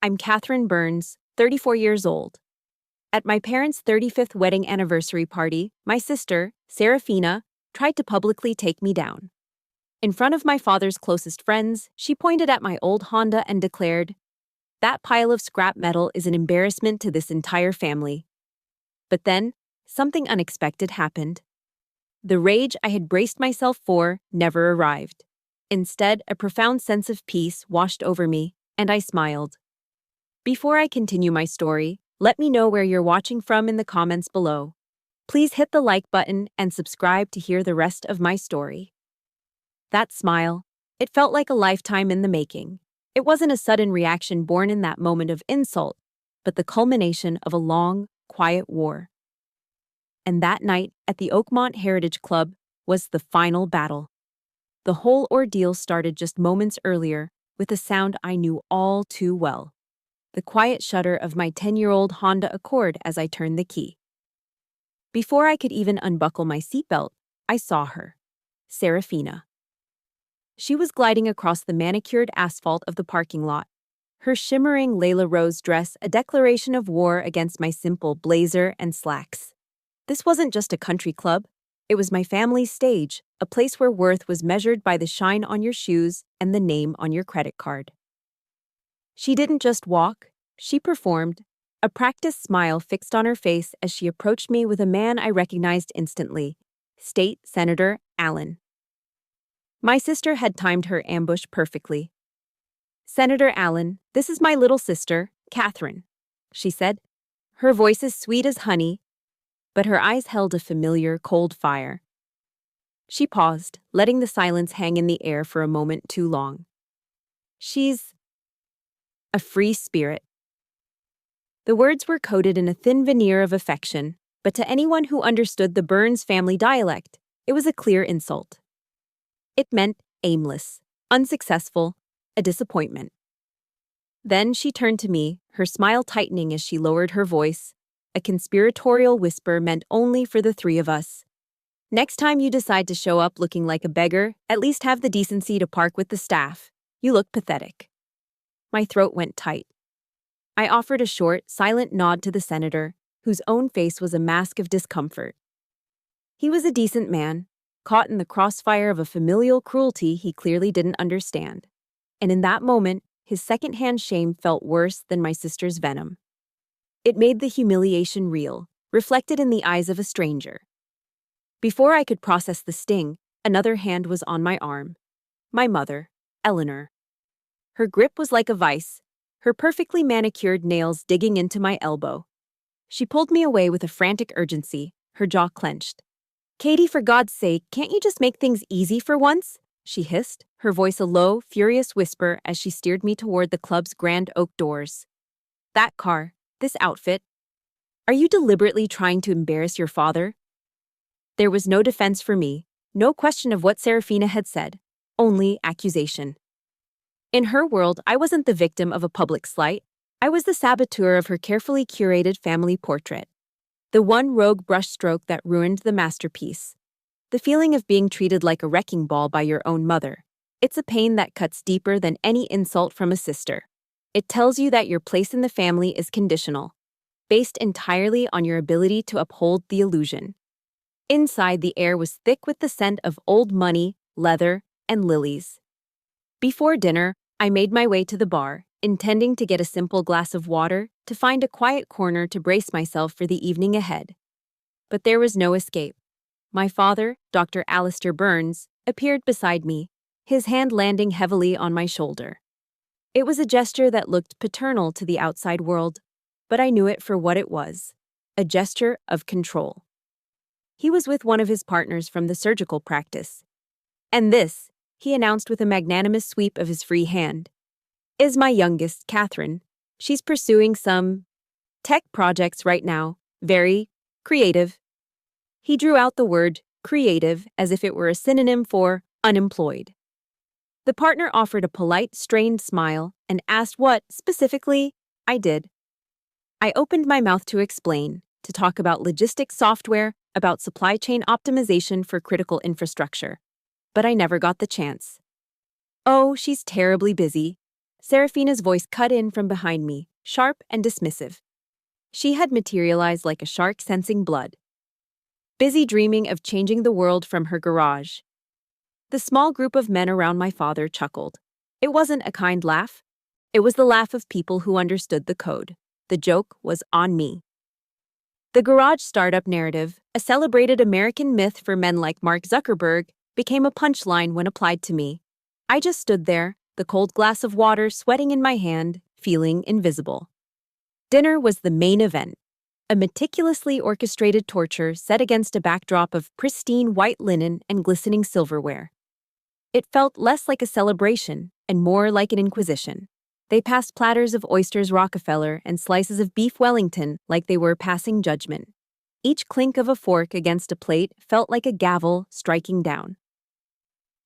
I'm Catherine Burns, 34 years old. At my parents' 35th wedding anniversary party, my sister, Serafina, tried to publicly take me down. In front of my father's closest friends, she pointed at my old Honda and declared, "That pile of scrap metal is an embarrassment to this entire family." But then, something unexpected happened. The rage I had braced myself for never arrived. Instead, a profound sense of peace washed over me, and I smiled. Before I continue my story, let me know where you're watching from in the comments below. Please hit the like button and subscribe to hear the rest of my story. That smile, it felt like a lifetime in the making. It wasn't a sudden reaction born in that moment of insult, but the culmination of a long, quiet war. And that night at the Oakmont Heritage Club was the final battle. The whole ordeal started just moments earlier with a sound I knew all too well. The quiet shudder of my 10-year-old Honda Accord as I turned the key. Before I could even unbuckle my seatbelt, I saw her, Serafina. She was gliding across the manicured asphalt of the parking lot, her shimmering Layla Rose dress a declaration of war against my simple blazer and slacks. This wasn't just a country club, it was my family's stage, a place where worth was measured by the shine on your shoes and the name on your credit card. She didn't just walk, she performed, a practiced smile fixed on her face as she approached me with a man I recognized instantly, State Senator Allen. My sister had timed her ambush perfectly. "Senator Allen, this is my little sister, Catherine," she said. Her voice as sweet as honey, but her eyes held a familiar, cold fire. She paused, letting the silence hang in the air for a moment too long. "She's a free spirit." The words were coated in a thin veneer of affection, but to anyone who understood the Burns family dialect, it was a clear insult. It meant aimless, unsuccessful, a disappointment. Then she turned to me, her smile tightening as she lowered her voice, a conspiratorial whisper meant only for the three of us. "Next time you decide to show up looking like a beggar, at least have the decency to park with the staff. You look pathetic." My throat went tight. I offered a short, silent nod to the senator, whose own face was a mask of discomfort. He was a decent man, caught in the crossfire of a familial cruelty he clearly didn't understand. And in that moment, his secondhand shame felt worse than my sister's venom. It made the humiliation real, reflected in the eyes of a stranger. Before I could process the sting, another hand was on my arm. My mother, Eleanor. Her grip was like a vice, her perfectly manicured nails digging into my elbow. She pulled me away with a frantic urgency, her jaw clenched. "Katie, for God's sake, can't you just make things easy for once?" she hissed, her voice a low, furious whisper as she steered me toward the club's grand oak doors. "That car, this outfit. Are you deliberately trying to embarrass your father?" There was no defense for me, no question of what Serafina had said, only accusation. In her world, I wasn't the victim of a public slight. I was the saboteur of her carefully curated family portrait. The one rogue brushstroke that ruined the masterpiece. The feeling of being treated like a wrecking ball by your own mother. It's a pain that cuts deeper than any insult from a sister. It tells you that your place in the family is conditional, based entirely on your ability to uphold the illusion. Inside, the air was thick with the scent of old money, leather, and lilies. Before dinner, I made my way to the bar, intending to get a simple glass of water to find a quiet corner to brace myself for the evening ahead. But there was no escape. My father, Dr. Alistair Burns, appeared beside me, his hand landing heavily on my shoulder. It was a gesture that looked paternal to the outside world, but I knew it for what it was, a gesture of control. He was with one of his partners from the surgical practice. "And this," he announced with a magnanimous sweep of his free hand, "is my youngest, Catherine. She's pursuing some tech projects right now, very creative." He drew out the word creative as if it were a synonym for unemployed. The partner offered a polite, strained smile and asked what, specifically, I did. I opened my mouth to explain, to talk about logistics software, about supply chain optimization for critical infrastructure. But I never got the chance. "Oh, she's terribly busy," Serafina's voice cut in from behind me, sharp and dismissive. She had materialized like a shark sensing blood, busy dreaming of changing the world from her garage. The small group of men around my father chuckled. It wasn't a kind laugh. It was the laugh of people who understood the code. The joke was on me. The garage startup narrative, a celebrated American myth for men like Mark Zuckerberg, became a punchline when applied to me. I just stood there, the cold glass of water sweating in my hand, feeling invisible. Dinner was the main event, a meticulously orchestrated torture set against a backdrop of pristine white linen and glistening silverware. It felt less like a celebration and more like an inquisition. They passed platters of oysters Rockefeller and slices of beef Wellington like they were passing judgment. Each clink of a fork against a plate felt like a gavel striking down.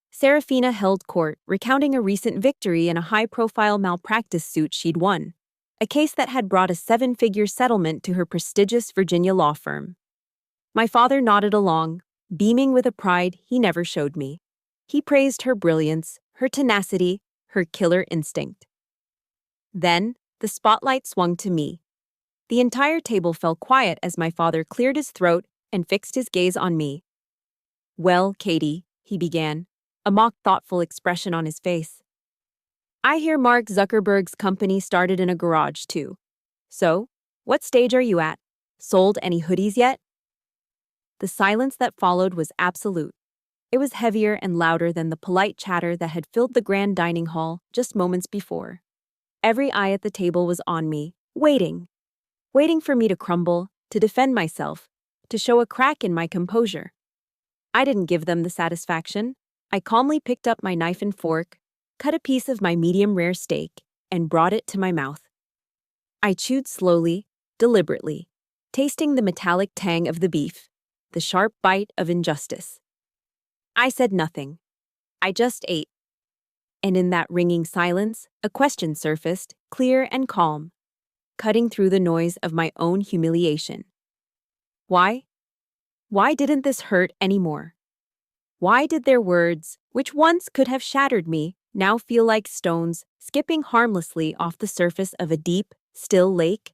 Serafina held court, recounting a recent victory in a high-profile malpractice suit she'd won, a case that had brought a seven-figure settlement to her prestigious Virginia law firm. My father nodded along, beaming with a pride he never showed me. He praised her brilliance, her tenacity, her killer instinct. Then, the spotlight swung to me. The entire table fell quiet as my father cleared his throat and fixed his gaze on me. "Well, Katie," he began, a mock thoughtful expression on his face. "I hear Mark Zuckerberg's company started in a garage, too. So, what stage are you at? Sold any hoodies yet?" The silence that followed was absolute. It was heavier and louder than the polite chatter that had filled the grand dining hall just moments before. Every eye at the table was on me, waiting for me to crumble, to defend myself, to show a crack in my composure. I didn't give them the satisfaction. I calmly picked up my knife and fork, cut a piece of my medium-rare steak, and brought it to my mouth. I chewed slowly, deliberately, tasting the metallic tang of the beef, the sharp bite of injustice. I said nothing. I just ate. And in that ringing silence, a question surfaced, clear and calm, cutting through the noise of my own humiliation. Why? Why didn't this hurt anymore? Why did their words, which once could have shattered me, now feel like stones skipping harmlessly off the surface of a deep, still lake?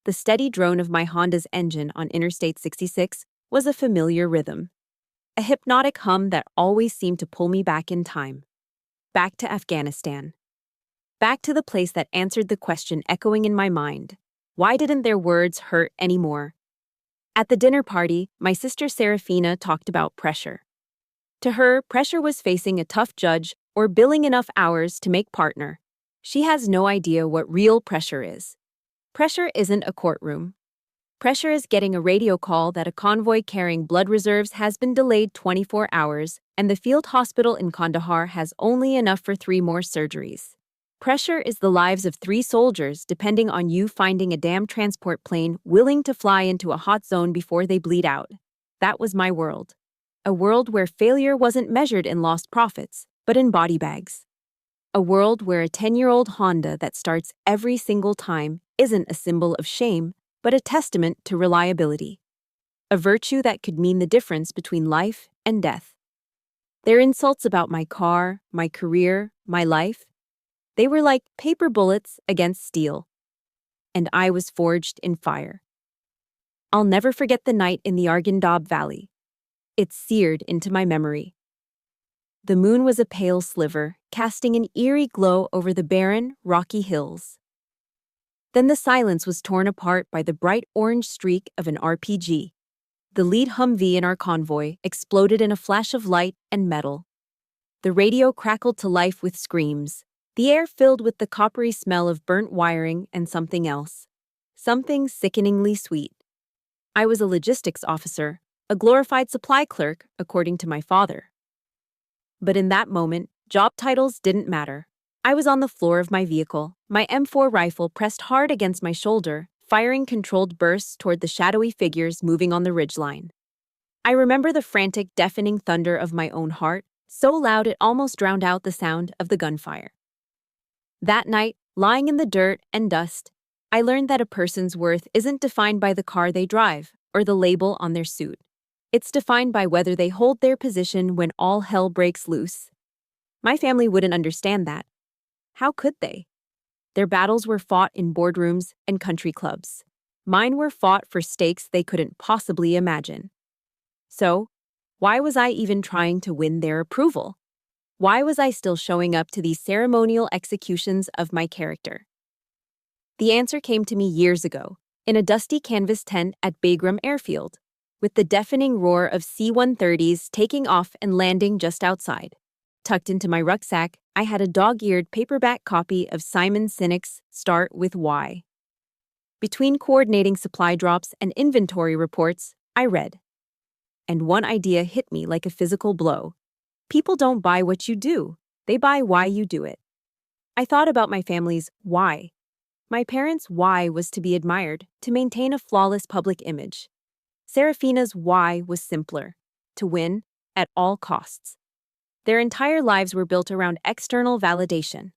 The steady drone of my Honda's engine on Interstate 66 was a familiar rhythm, a hypnotic hum that always seemed to pull me back in time. Back to Afghanistan. Back to the place that answered the question echoing in my mind. Why didn't their words hurt anymore? At the dinner party, my sister Serafina talked about pressure. To her, pressure was facing a tough judge or billing enough hours to make partner. She has no idea what real pressure is. Pressure isn't a courtroom. Pressure is getting a radio call that a convoy carrying blood reserves has been delayed 24 hours and the field hospital in Kandahar has only enough for 3 more surgeries. Pressure is the lives of 3 soldiers depending on you finding a damn transport plane willing to fly into a hot zone before they bleed out. That was my world. A world where failure wasn't measured in lost profits, but in body bags. A world where a 10-year-old Honda that starts every single time isn't a symbol of shame, but a testament to reliability. A virtue that could mean the difference between life and death. Their insults about my car, my career, my life, they were like paper bullets against steel. And I was forged in fire. I'll never forget the night in the Arghandab Valley. It's seared into my memory. The moon was a pale sliver, casting an eerie glow over the barren, rocky hills. Then the silence was torn apart by the bright orange streak of an RPG. The lead Humvee in our convoy exploded in a flash of light and metal. The radio crackled to life with screams, the air filled with the coppery smell of burnt wiring and something else. Something sickeningly sweet. I was a logistics officer, a glorified supply clerk, according to my father. But in that moment, job titles didn't matter. I was on the floor of my vehicle, my M4 rifle pressed hard against my shoulder, firing controlled bursts toward the shadowy figures moving on the ridgeline. I remember the frantic, deafening thunder of my own heart, so loud it almost drowned out the sound of the gunfire. That night, lying in the dirt and dust, I learned that a person's worth isn't defined by the car they drive or the label on their suit. It's defined by whether they hold their position when all hell breaks loose. My family wouldn't understand that. How could they? Their battles were fought in boardrooms and country clubs. Mine were fought for stakes they couldn't possibly imagine. So, why was I even trying to win their approval? Why was I still showing up to these ceremonial executions of my character? The answer came to me years ago, in a dusty canvas tent at Bagram Airfield, with the deafening roar of C-130s taking off and landing just outside. Tucked into my rucksack, I had a dog-eared paperback copy of Simon Sinek's Start With Why. Between coordinating supply drops and inventory reports, I read. And one idea hit me like a physical blow. People don't buy what you do, they buy why you do it. I thought about my family's why. My parents' why was to be admired, to maintain a flawless public image. Serafina's why was simpler, to win at all costs. Their entire lives were built around external validation.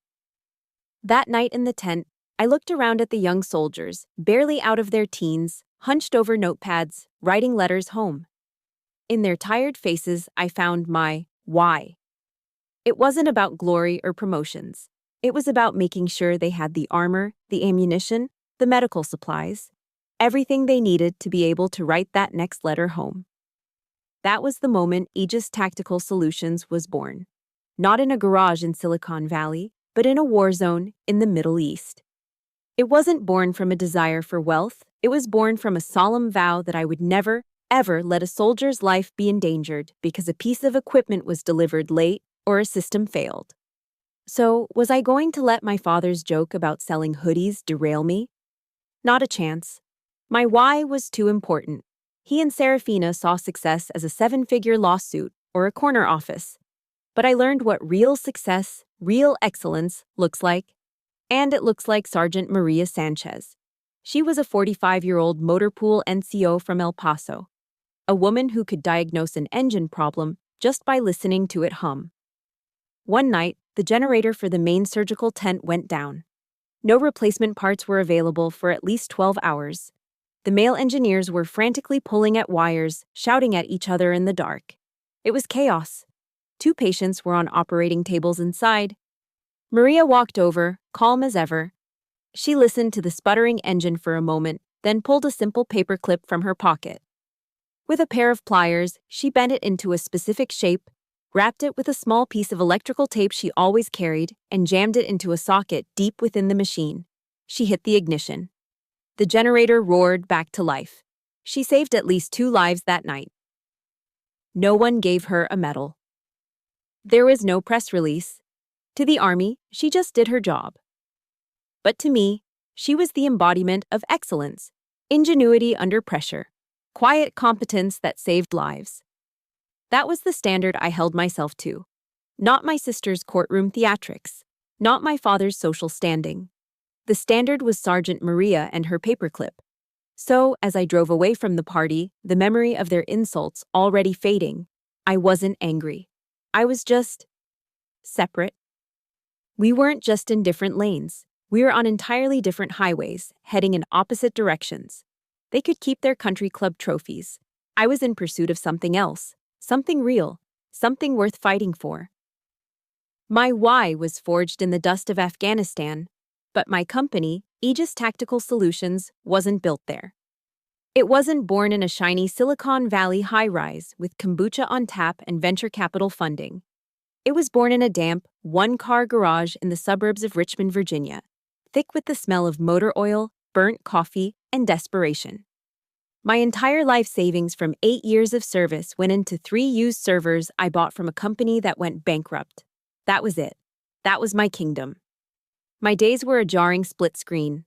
That night in the tent, I looked around at the young soldiers, barely out of their teens, hunched over notepads, writing letters home. In their tired faces, I found my why. It wasn't about glory or promotions. It was about making sure they had the armor, the ammunition, the medical supplies, everything they needed to be able to write that next letter home. That was the moment Aegis Tactical Solutions was born. Not in a garage in Silicon Valley, but in a war zone in the Middle East. It wasn't born from a desire for wealth, it was born from a solemn vow that I would never, ever let a soldier's life be endangered because a piece of equipment was delivered late or a system failed. So, was I going to let my father's joke about selling hoodies derail me? Not a chance. My why was too important. He and Serafina saw success as a 7-figure lawsuit or a corner office. But I learned what real success, real excellence, looks like. And it looks like Sergeant Maria Sanchez. She was a 45-year-old motor pool NCO from El Paso. A woman who could diagnose an engine problem just by listening to it hum. One night, the generator for the main surgical tent went down. No replacement parts were available for at least 12 hours. The male engineers were frantically pulling at wires, shouting at each other in the dark. It was chaos. 2 patients were on operating tables inside. Maria walked over, calm as ever. She listened to the sputtering engine for a moment, then pulled a simple paperclip from her pocket. With a pair of pliers, she bent it into a specific shape, wrapped it with a small piece of electrical tape she always carried, and jammed it into a socket deep within the machine. She hit the ignition. The generator roared back to life. She saved at least 2 lives that night. No one gave her a medal. There was no press release. To the Army, she just did her job. But to me, she was the embodiment of excellence, ingenuity under pressure, quiet competence that saved lives. That was the standard I held myself to. Not my sister's courtroom theatrics, not my father's social standing. The standard was Sergeant Maria and her paperclip. So, as I drove away from the party, the memory of their insults already fading, I wasn't angry. I was just separate. We weren't just in different lanes. We were on entirely different highways, heading in opposite directions. They could keep their country club trophies. I was in pursuit of something else. Something real, something worth fighting for. My why was forged in the dust of Afghanistan, but my company, Aegis Tactical Solutions, wasn't built there. It wasn't born in a shiny Silicon Valley high-rise with kombucha on tap and venture capital funding. It was born in a damp, 1-car garage in the suburbs of Richmond, Virginia, thick with the smell of motor oil, burnt coffee, and desperation. My entire life savings from 8 years of service went into 3 used servers I bought from a company that went bankrupt. That was it. That was my kingdom. My days were a jarring split screen.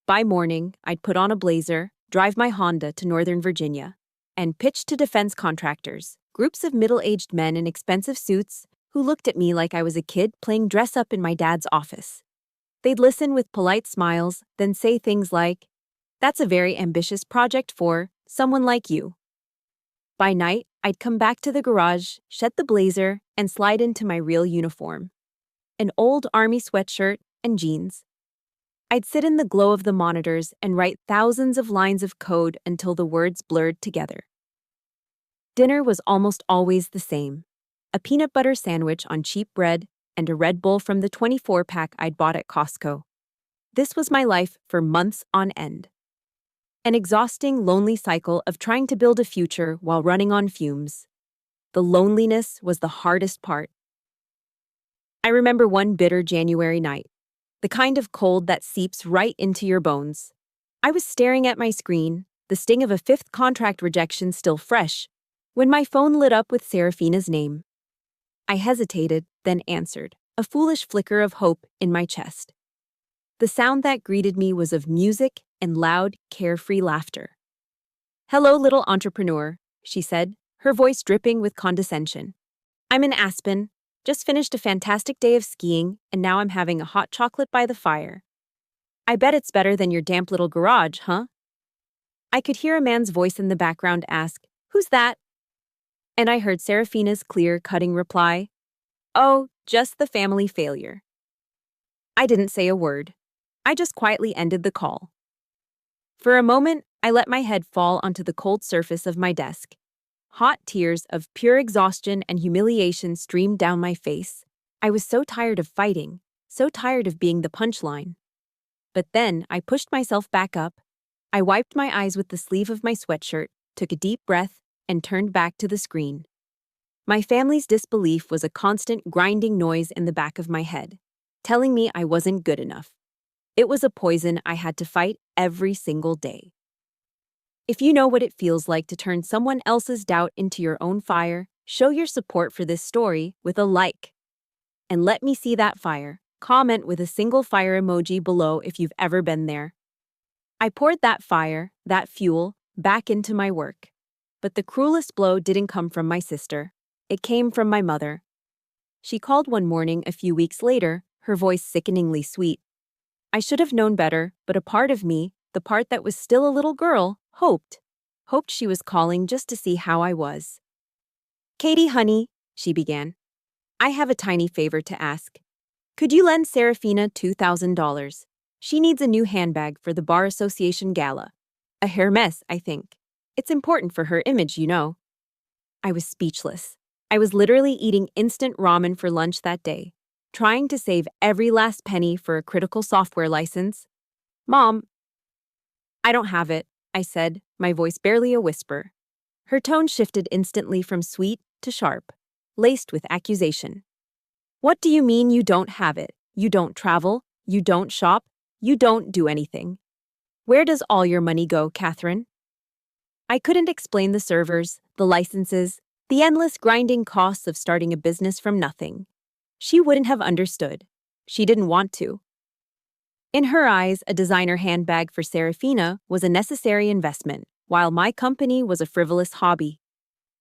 By morning, I'd put on a blazer, drive my Honda to Northern Virginia, and pitch to defense contractors, groups of middle-aged men in expensive suits who looked at me like I was a kid playing dress-up in my dad's office. They'd listen with polite smiles, then say things like, "That's a very ambitious project for someone like you." By night, I'd come back to the garage, shed the blazer, and slide into my real uniform. An old army sweatshirt and jeans. I'd sit in the glow of the monitors and write thousands of lines of code until the words blurred together. Dinner was almost always the same. A peanut butter sandwich on cheap bread, and a Red Bull from the 24-pack I'd bought at Costco. This was my life for months on end. An exhausting, lonely cycle of trying to build a future while running on fumes. The loneliness was the hardest part. I remember one bitter January night, the kind of cold that seeps right into your bones. I was staring at my screen, the sting of a fifth contract rejection still fresh, when my phone lit up with Serafina's name. I hesitated, then answered, a foolish flicker of hope in my chest. The sound that greeted me was of music and loud, carefree laughter. "Hello, little entrepreneur," she said, her voice dripping with condescension. "I'm in Aspen, just finished a fantastic day of skiing, and now I'm having a hot chocolate by the fire. I bet it's better than your damp little garage, huh?" I could hear a man's voice in the background ask, "Who's that?" And I heard Serafina's clear, cutting reply, "Oh, just the family failure." I didn't say a word. I just quietly ended the call. For a moment, I let my head fall onto the cold surface of my desk. Hot tears of pure exhaustion and humiliation streamed down my face. I was so tired of fighting, so tired of being the punchline. But then I pushed myself back up. I wiped my eyes with the sleeve of my sweatshirt, took a deep breath, and turned back to the screen. My family's disbelief was a constant grinding noise in the back of my head, telling me I wasn't good enough. It was a poison I had to fight every single day. If you know what it feels like to turn someone else's doubt into your own fire, show your support for this story with a like. And let me see that fire. Comment with a single fire emoji below if you've ever been there. I poured that fire, that fuel, back into my work. But the cruelest blow didn't come from my sister. It came from my mother. She called one morning a few weeks later, her voice sickeningly sweet. I should have known better, but a part of me, the part that was still a little girl, hoped she was calling just to see how I was. "Katie, honey," she began, "I have a tiny favor to ask. Could you lend Serafina $2,000? She needs a new handbag for the Bar Association Gala. A Hermes, I think. It's important for her image, you know." I was speechless. I was literally eating instant ramen for lunch that day, trying to save every last penny for a critical software license. "Mom, I don't have it," I said, my voice barely a whisper. Her tone shifted instantly from sweet to sharp, laced with accusation. "What do you mean you don't have it? You don't travel? You don't shop? You don't do anything. Where does all your money go, Catherine?" I couldn't explain the servers, the licenses, the endless grinding costs of starting a business from nothing. She wouldn't have understood. She didn't want to. In her eyes, a designer handbag for Serafina was a necessary investment, while my company was a frivolous hobby.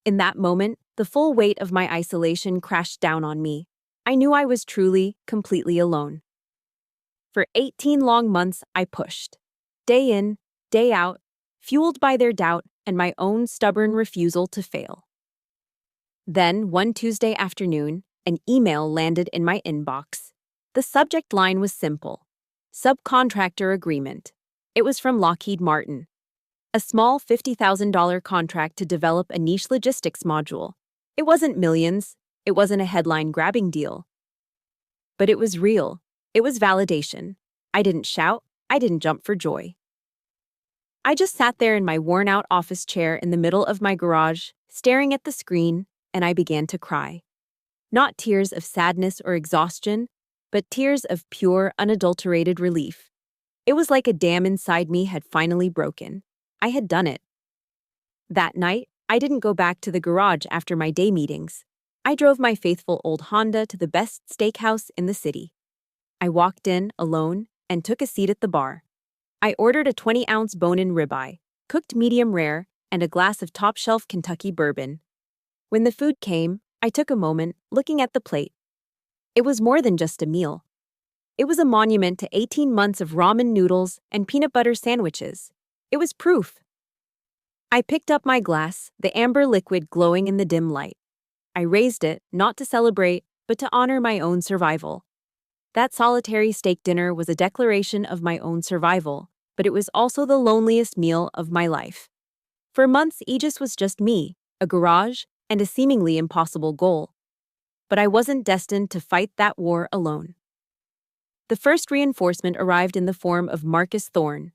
In that moment, the full weight of my isolation crashed down on me. I knew I was truly, completely alone. For 18 long months, I pushed. Day in, day out, fueled by their doubt and my own stubborn refusal to fail. Then, one Tuesday afternoon, an email landed in my inbox. The subject line was simple: subcontractor agreement. It was from Lockheed Martin. A small $50,000 contract to develop a niche logistics module. It wasn't millions. It wasn't a headline-grabbing deal. But it was real. It was validation. I didn't shout. I didn't jump for joy. I just sat there in my worn-out office chair in the middle of my garage, staring at the screen, and I began to cry. Not tears of sadness or exhaustion, but tears of pure, unadulterated relief. It was like a dam inside me had finally broken. I had done it. That night, I didn't go back to the garage after my day meetings. I drove my faithful old Honda to the best steakhouse in the city. I walked in, alone, and took a seat at the bar. I ordered a 20-ounce bone-in ribeye, cooked medium rare, and a glass of top-shelf Kentucky bourbon. When the food came, I took a moment, looking at the plate. It was more than just a meal. It was a monument to 18 months of ramen noodles and peanut butter sandwiches. It was proof. I picked up my glass, the amber liquid glowing in the dim light. I raised it, not to celebrate, but to honor my own survival. That solitary steak dinner was a declaration of my own survival, but it was also the loneliest meal of my life. For months, Aegis was just me, a garage, and a seemingly impossible goal. but I wasn't destined to fight that war alone. The first reinforcement arrived in the form of Marcus Thorne.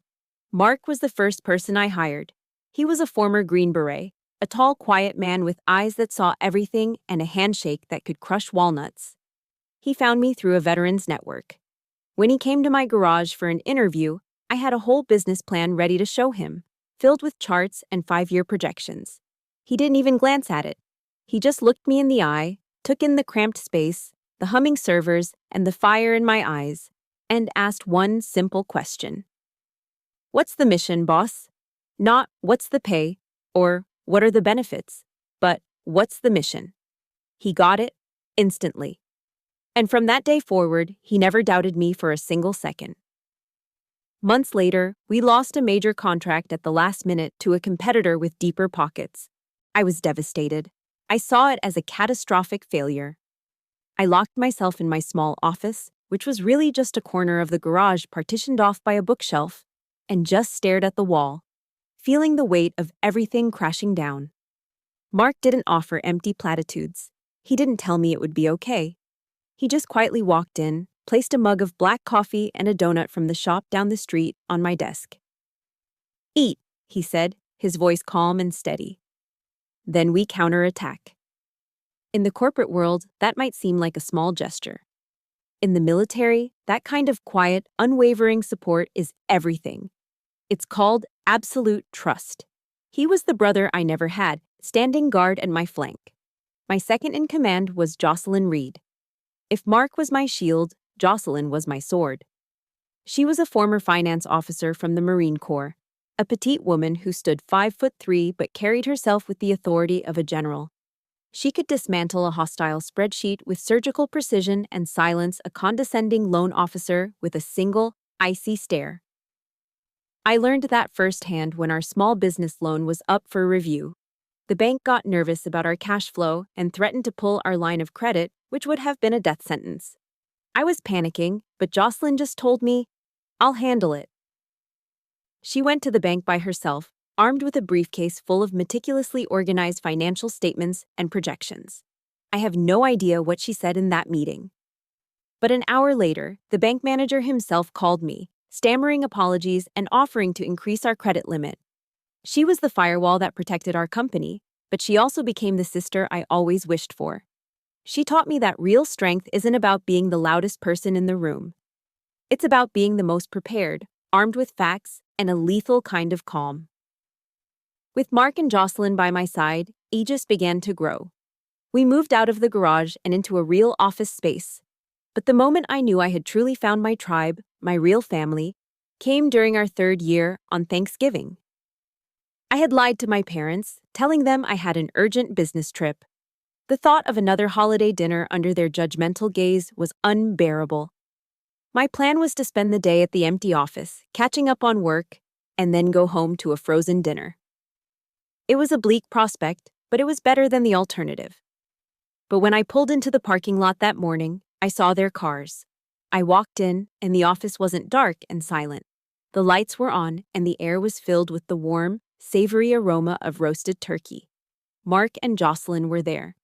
Mark was the first person I hired. He was a former Green Beret, a tall, quiet man with eyes that saw everything and a handshake that could crush walnuts. He found me through a veterans network. When he came to my garage for an interview, I had a whole business plan ready to show him, filled with charts and 5-year projections. He didn't even glance at it. He just looked me in the eye, took in the cramped space, the humming servers, and the fire in my eyes, and asked one simple question. "What's the mission, boss?" Not, "What's the pay?" or "What are the benefits?" but "What's the mission?" He got it instantly. And from that day forward, he never doubted me for a single second. Months later, we lost a major contract at the last minute to a competitor with deeper pockets. I was devastated. I saw it as a catastrophic failure. I locked myself in my small office, which was really just a corner of the garage partitioned off by a bookshelf, and just stared at the wall, feeling the weight of everything crashing down. Mark didn't offer empty platitudes. He didn't tell me it would be okay. He just quietly walked in, placed a mug of black coffee and a donut from the shop down the street on my desk. "Eat," he said, his voice calm and steady. Then we counterattack. In the corporate world, that might seem like a small gesture. In the military, that kind of quiet, unwavering support is everything. It's called absolute trust. He was the brother I never had, standing guard at my flank. My second in command was Jocelyn Reed. If Mark was my shield, Jocelyn was my sword. She was a former finance officer from the Marine Corps, a petite woman who stood 5'3" but carried herself with the authority of a general. She could dismantle a hostile spreadsheet with surgical precision and silence a condescending loan officer with a single, icy stare. I learned that firsthand when our small business loan was up for review. The bank got nervous about our cash flow and threatened to pull our line of credit, which would have been a death sentence. I was panicking, but Jocelyn just told me, "I'll handle it." She went to the bank by herself, armed with a briefcase full of meticulously organized financial statements and projections. I have no idea what she said in that meeting. But an hour later, the bank manager himself called me, stammering apologies and offering to increase our credit limit. She was the firewall that protected our company, but she also became the sister I always wished for. She taught me that real strength isn't about being the loudest person in the room. It's about being the most prepared, armed with facts, and a lethal kind of calm. With Mark and Jocelyn by my side, Aegis began to grow. We moved out of the garage and into a real office space. But the moment I knew I had truly found my tribe, my real family, came during our 3rd year on Thanksgiving. I had lied to my parents, telling them I had an urgent business trip. The thought of another holiday dinner under their judgmental gaze was unbearable. My plan was to spend the day at the empty office, catching up on work, and then go home to a frozen dinner. It was a bleak prospect, but it was better than the alternative. But when I pulled into the parking lot that morning, I saw their cars. I walked in, and the office wasn't dark and silent. The lights were on, and the air was filled with the warm, savory aroma of roasted turkey. Mark and Jocelyn were there.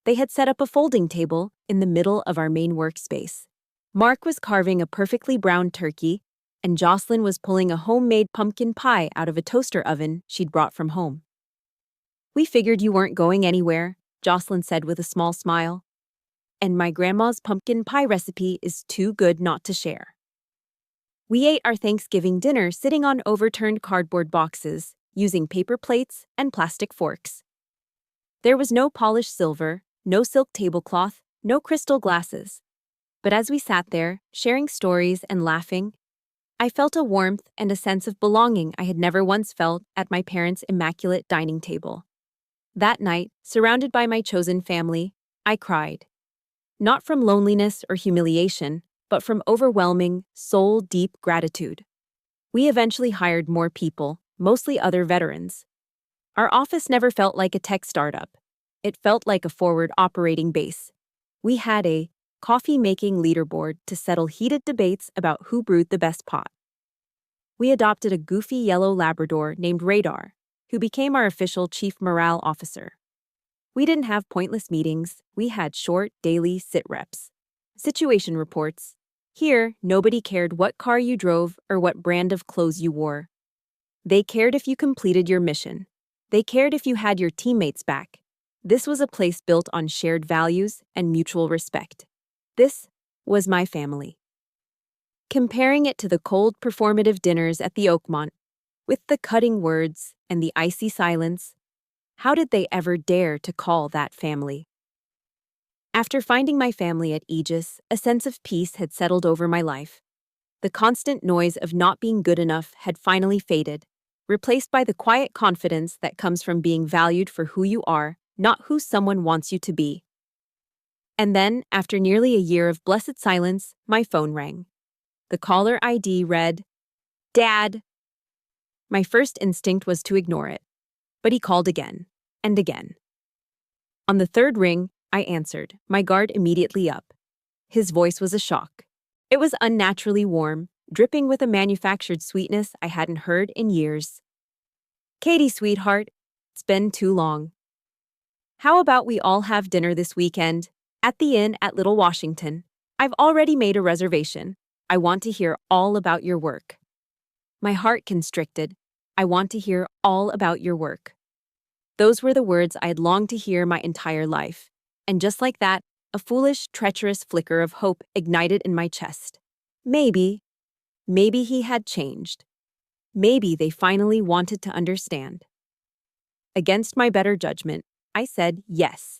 They had set up a folding table in the middle of our main workspace. Mark was carving a perfectly browned turkey, and Jocelyn was pulling a homemade pumpkin pie out of a toaster oven she'd brought from home. "We figured you weren't going anywhere," Jocelyn said with a small smile. "And my grandma's pumpkin pie recipe is too good not to share." We ate our Thanksgiving dinner sitting on overturned cardboard boxes, using paper plates and plastic forks. There was no polished silver, no silk tablecloth, no crystal glasses. But as we sat there, sharing stories and laughing, I felt a warmth and a sense of belonging I had never once felt at my parents' immaculate dining table. That night, surrounded by my chosen family, I cried. Not from loneliness or humiliation, but from overwhelming, soul-deep gratitude. We eventually hired more people, mostly other veterans. Our office never felt like a tech startup. It felt like a forward operating base. We had a coffee-making leaderboard to settle heated debates about who brewed the best pot. We adopted a goofy yellow Labrador named Radar, who became our official chief morale officer. We didn't have pointless meetings, we had short, daily sit reps. Situation reports. Here, nobody cared what car you drove or what brand of clothes you wore. They cared if you completed your mission. They cared if you had your teammates back. This was a place built on shared values and mutual respect. This was my family. Comparing it to the cold performative dinners at the Oakmont, with the cutting words and the icy silence, how did they ever dare to call that family? After finding my family at Aegis, a sense of peace had settled over my life. The constant noise of not being good enough had finally faded, replaced by the quiet confidence that comes from being valued for who you are, not who someone wants you to be. And then, after nearly a year of blessed silence, my phone rang. The caller ID read, "Dad." My first instinct was to ignore it, but he called again and again. On the third ring, I answered, my guard immediately up. His voice was a shock. It was unnaturally warm, dripping with a manufactured sweetness I hadn't heard in years. "Katie, sweetheart, it's been too long. How about we all have dinner this weekend, at the inn at Little Washington? I've already made a reservation. I want to hear all about your work." My heart constricted. I want to hear all about your work. Those were the words I had longed to hear my entire life. And just like that, a foolish, treacherous flicker of hope ignited in my chest. Maybe he had changed. Maybe they finally wanted to understand. Against my better judgment, I said yes.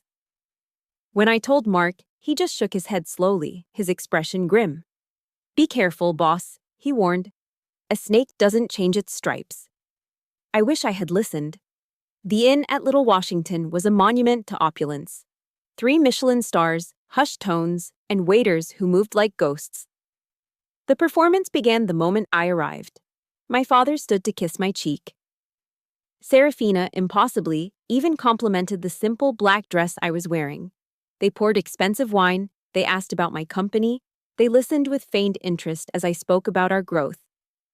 When I told Mark, he just shook his head slowly, his expression grim. "Be careful, boss," he warned. "A snake doesn't change its stripes." I wish I had listened. The inn at Little Washington was a monument to opulence. 3 Michelin stars, hushed tones, and waiters who moved like ghosts. The performance began the moment I arrived. My father stood to kiss my cheek. Serafina, impossibly, even complimented the simple black dress I was wearing. They poured expensive wine, they asked about my company, they listened with feigned interest as I spoke about our growth.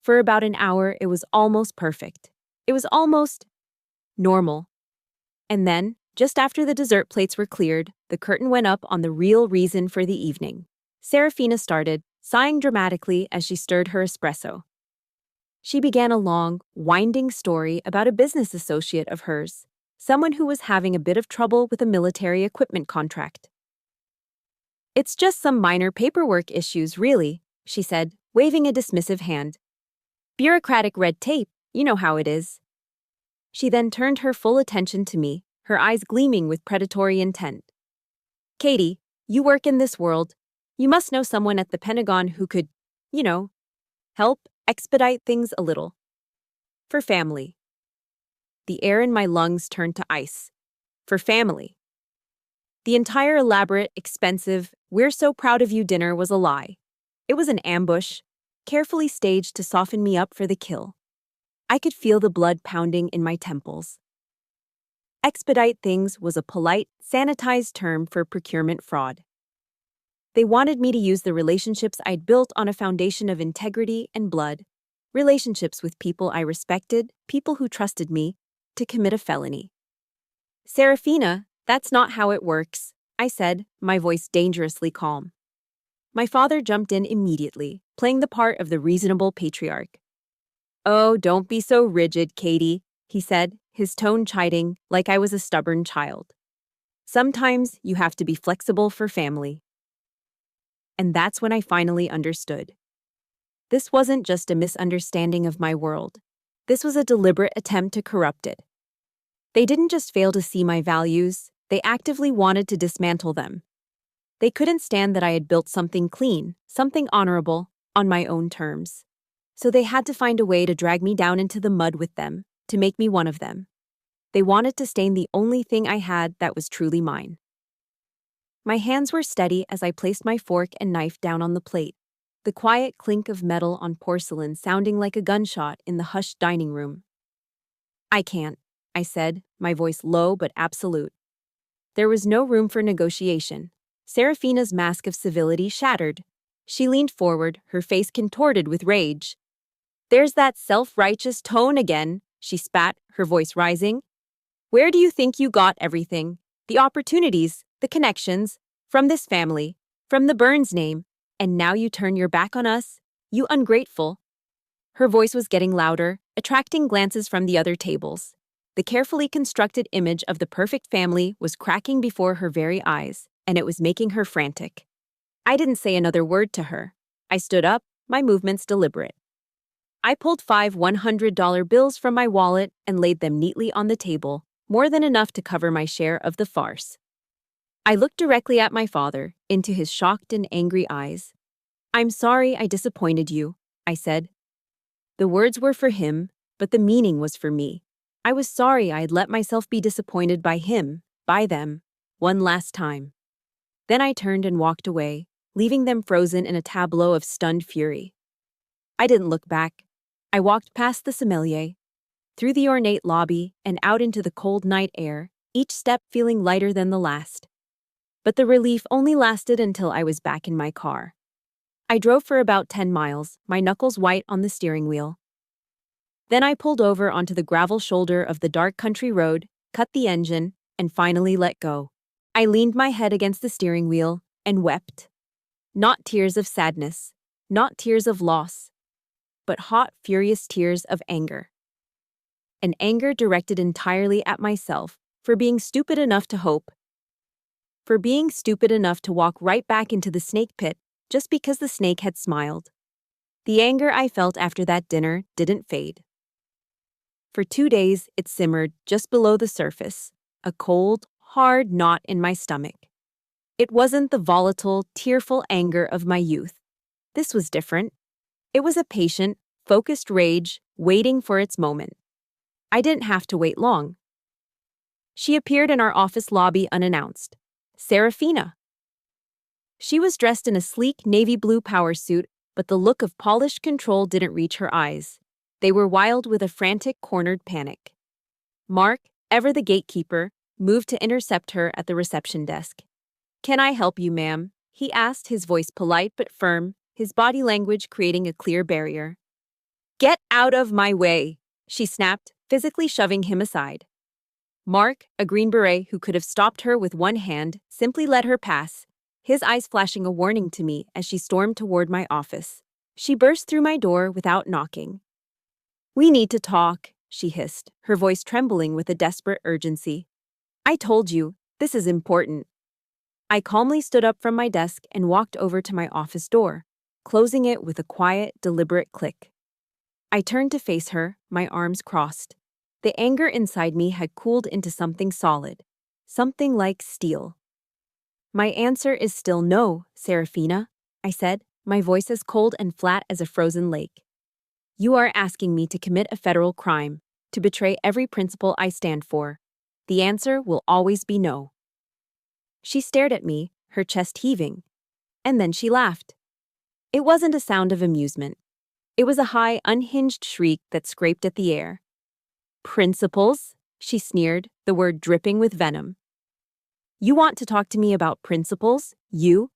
For about an hour, it was almost perfect. It was almost normal. And then, just after the dessert plates were cleared, the curtain went up on the real reason for the evening. Serafina started, sighing dramatically as she stirred her espresso. She began a long, winding story about a business associate of hers, someone who was having a bit of trouble with a military equipment contract. "It's just some minor paperwork issues, really," she said, waving a dismissive hand. "Bureaucratic red tape, you know how it is." She then turned her full attention to me, her eyes gleaming with predatory intent. "Katie, you work in this world. You must know someone at the Pentagon who could, help expedite things a little. For family." The air in my lungs turned to ice. For family. The entire elaborate, expensive, "we're so proud of you" dinner was a lie. It was an ambush, carefully staged to soften me up for the kill. I could feel the blood pounding in my temples. Expedite things was a polite, sanitized term for procurement fraud. They wanted me to use the relationships I'd built on a foundation of integrity and blood, relationships with people I respected, people who trusted me, to commit a felony. "Serafina, that's not how it works," I said, my voice dangerously calm. My father jumped in immediately, playing the part of the reasonable patriarch. "Oh, don't be so rigid, Katie," he said, his tone chiding like I was a stubborn child. "Sometimes you have to be flexible for family." And that's when I finally understood. This wasn't just a misunderstanding of my world. This was a deliberate attempt to corrupt it. They didn't just fail to see my values, they actively wanted to dismantle them. They couldn't stand that I had built something clean, something honorable, on my own terms. So they had to find a way to drag me down into the mud with them, to make me one of them. They wanted to stain the only thing I had that was truly mine. My hands were steady as I placed my fork and knife down on the plate, the quiet clink of metal on porcelain sounding like a gunshot in the hushed dining room. "I can't," I said, my voice low but absolute. There was no room for negotiation. Serafina's mask of civility shattered. She leaned forward, her face contorted with rage. "There's that self-righteous tone again," she spat, her voice rising. "Where do you think you got everything? The opportunities, the connections, from this family, from the Burns name, and now you turn your back on us? You ungrateful. Her voice was getting louder, attracting glances from the other tables. The carefully constructed image of the perfect family was cracking before her very eyes, and it was making her frantic. I didn't say another word to her. I stood up, my movements deliberate. I pulled 5 $100 bills from my wallet and laid them neatly on the table, more than enough to cover my share of the farce. I looked directly at my father, into his shocked and angry eyes. "I'm sorry I disappointed you," I said. The words were for him, but the meaning was for me. I was sorry I had let myself be disappointed by him, by them, one last time. Then I turned and walked away, leaving them frozen in a tableau of stunned fury. I didn't look back. I walked past the sommelier, through the ornate lobby, and out into the cold night air, each step feeling lighter than the last. But the relief only lasted until I was back in my car. I drove for about 10 miles, my knuckles white on the steering wheel. Then I pulled over onto the gravel shoulder of the dark country road, cut the engine, and finally let go. I leaned my head against the steering wheel and wept. Not tears of sadness, not tears of loss, but hot, furious tears of anger. An anger directed entirely at myself for being stupid enough to hope, for being stupid enough to walk right back into the snake pit just because the snake had smiled. The anger I felt after that dinner didn't fade. For 2 days, it simmered just below the surface, a cold, hard knot in my stomach. It wasn't the volatile, tearful anger of my youth. This was different. It was a patient, focused rage waiting for its moment. I didn't have to wait long. She appeared in our office lobby unannounced. Serafina. She was dressed in a sleek navy blue power suit, but the look of polished control didn't reach her eyes. They were wild with a frantic, cornered panic. Mark, ever the gatekeeper, moved to intercept her at the reception desk. "Can I help you, ma'am?" he asked, his voice polite but firm, his body language creating a clear barrier. "Get out of my way," she snapped, physically shoving him aside. Mark, a Green Beret who could have stopped her with one hand, simply let her pass, his eyes flashing a warning to me as she stormed toward my office. She burst through my door without knocking. "We need to talk," she hissed, her voice trembling with a desperate urgency. "I told you, this is important." I calmly stood up from my desk and walked over to my office door, closing it with a quiet, deliberate click. I turned to face her, my arms crossed. The anger inside me had cooled into something solid, something like steel. "My answer is still no, Serafina," I said, my voice as cold and flat as a frozen lake. "You are asking me to commit a federal crime, to betray every principle I stand for. The answer will always be no." She stared at me, her chest heaving, and then she laughed. It wasn't a sound of amusement. It was a high, unhinged shriek that scraped at the air. "Principles?" she sneered, the word dripping with venom. "You want to talk to me about principles? You?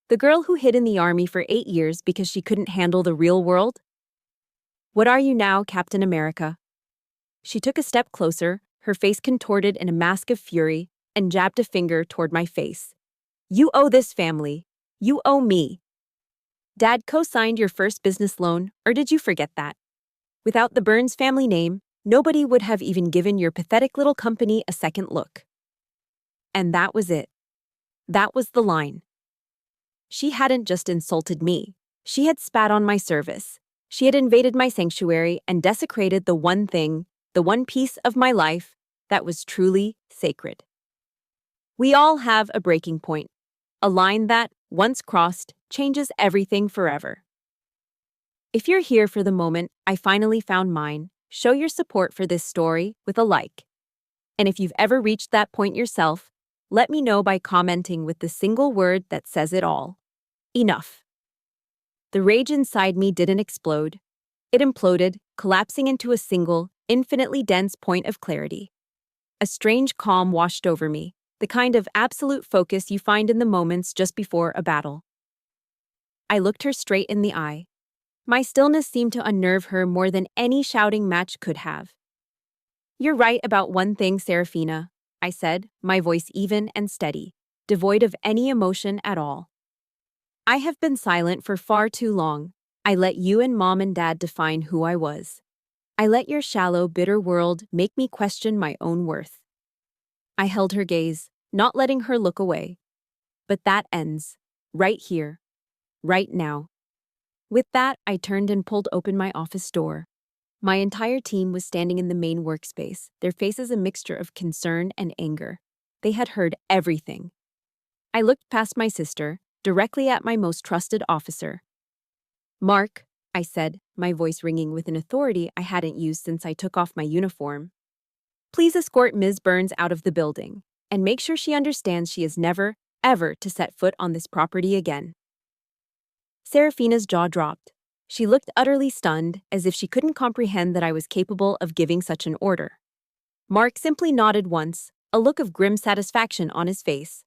The girl who hid in the army for 8 years because she couldn't handle the real world? What are you now, Captain America?" She took a step closer, her face contorted in a mask of fury, and jabbed a finger toward my face. "You owe this family. You owe me. Dad co-signed your first business loan, or did you forget that? Without the Burns family name, nobody would have even given your pathetic little company a second look." And that was it. That was the line. She hadn't just insulted me. She had spat on my service. She had invaded my sanctuary and desecrated the one thing, the one piece of my life that was truly sacred. We all have a breaking point, a line that, once crossed, changes everything forever. If you're here for the moment I finally found mine, show your support for this story with a like. And if you've ever reached that point yourself, let me know by commenting with the single word that says it all. Enough. The rage inside me didn't explode. It imploded, collapsing into a single, infinitely dense point of clarity. A strange calm washed over me, the kind of absolute focus you find in the moments just before a battle. I looked her straight in the eye. My stillness seemed to unnerve her more than any shouting match could have. "You're right about one thing, Serafina. I said, my voice even and steady, devoid of any emotion at all. I have been silent for far too long. I let you and Mom and Dad define who I was. I let your shallow, bitter world make me question my own worth. I held her gaze, not letting her look away. But that ends. Right here. Right now. With that, I turned and pulled open my office door. My entire team was standing in the main workspace, their faces a mixture of concern and anger. They had heard everything. I looked past my sister, directly at my most trusted officer. Mark, I said, my voice ringing with an authority I hadn't used since I took off my uniform. Please escort Ms. Burns out of the building, and make sure she understands she is never, ever to set foot on this property again. Serafina's jaw dropped. She looked utterly stunned, as if she couldn't comprehend that I was capable of giving such an order. Mark simply nodded once, a look of grim satisfaction on his face.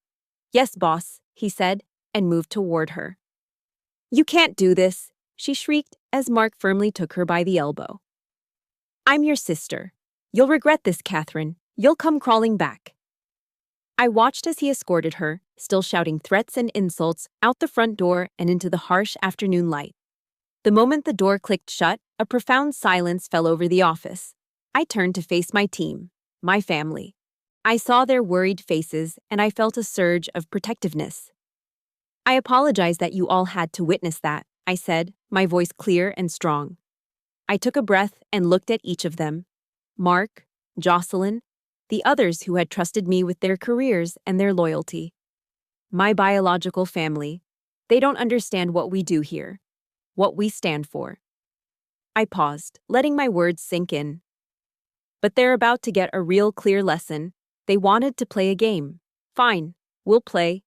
Yes, boss, he said, and moved toward her. You can't do this, she shrieked as Mark firmly took her by the elbow. I'm your sister. You'll regret this, Catherine. You'll come crawling back. I watched as he escorted her, still shouting threats and insults, out the front door and into the harsh afternoon light. The moment the door clicked shut, a profound silence fell over the office. I turned to face my team, my family. I saw their worried faces, and I felt a surge of protectiveness. I apologize that you all had to witness that, I said, my voice clear and strong. I took a breath and looked at each of them. Mark, Jocelyn, the others who had trusted me with their careers and their loyalty. My biological family. They don't understand what we do here, what we stand for. I paused, letting my words sink in. But they're about to get a real clear lesson. They wanted to play a game. Fine, we'll play.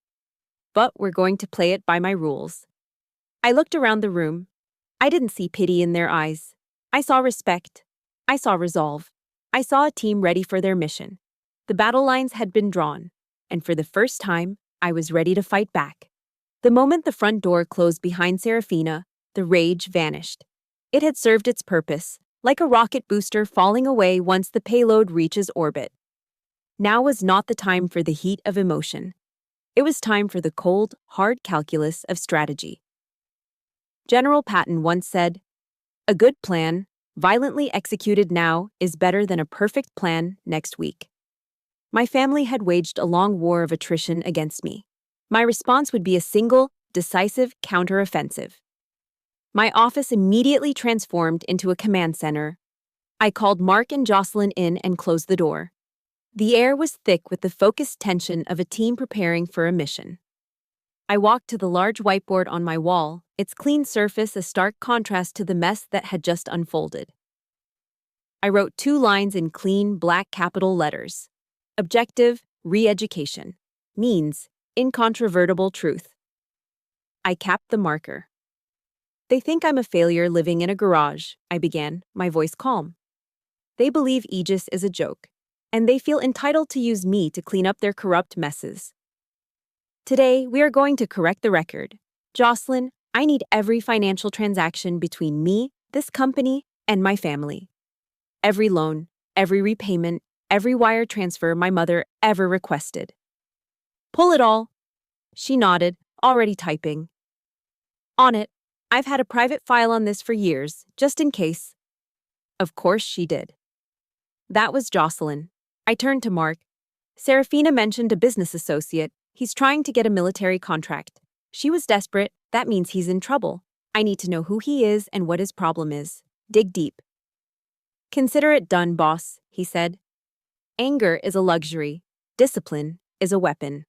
But we're going to play it by my rules. I looked around the room. I didn't see pity in their eyes. I saw respect. I saw resolve. I saw a team ready for their mission. The battle lines had been drawn, and for the first time, I was ready to fight back. The moment the front door closed behind Serafina, the rage vanished. It had served its purpose, like a rocket booster falling away once the payload reaches orbit. Now was not the time for the heat of emotion. It was time for the cold, hard calculus of strategy. General Patton once said, "A good plan, violently executed now, is better than a perfect plan next week." My family had waged a long war of attrition against me. My response would be a single, decisive counteroffensive. My office immediately transformed into a command center. I called Mark and Jocelyn in and closed the door. The air was thick with the focused tension of a team preparing for a mission. I walked to the large whiteboard on my wall, its clean surface a stark contrast to the mess that had just unfolded. I wrote 2 lines in clean, black capital letters. Objective, re-education. Means, incontrovertible truth. I capped the marker. They think I'm a failure living in a garage, I began, my voice calm. They believe Aegis is a joke, and they feel entitled to use me to clean up their corrupt messes. Today, we are going to correct the record. Jocelyn, I need every financial transaction between me, this company, and my family. Every loan, every repayment, every wire transfer my mother ever requested. Pull it all. She nodded, already typing. On it. I've had a private file on this for years, just in case. Of course she did. That was Jocelyn. I turned to Mark. Serafina mentioned a business associate. He's trying to get a military contract. She was desperate. That means he's in trouble. I need to know who he is and what his problem is. Dig deep. Consider it done, boss, he said. Anger is a luxury. Discipline is a weapon.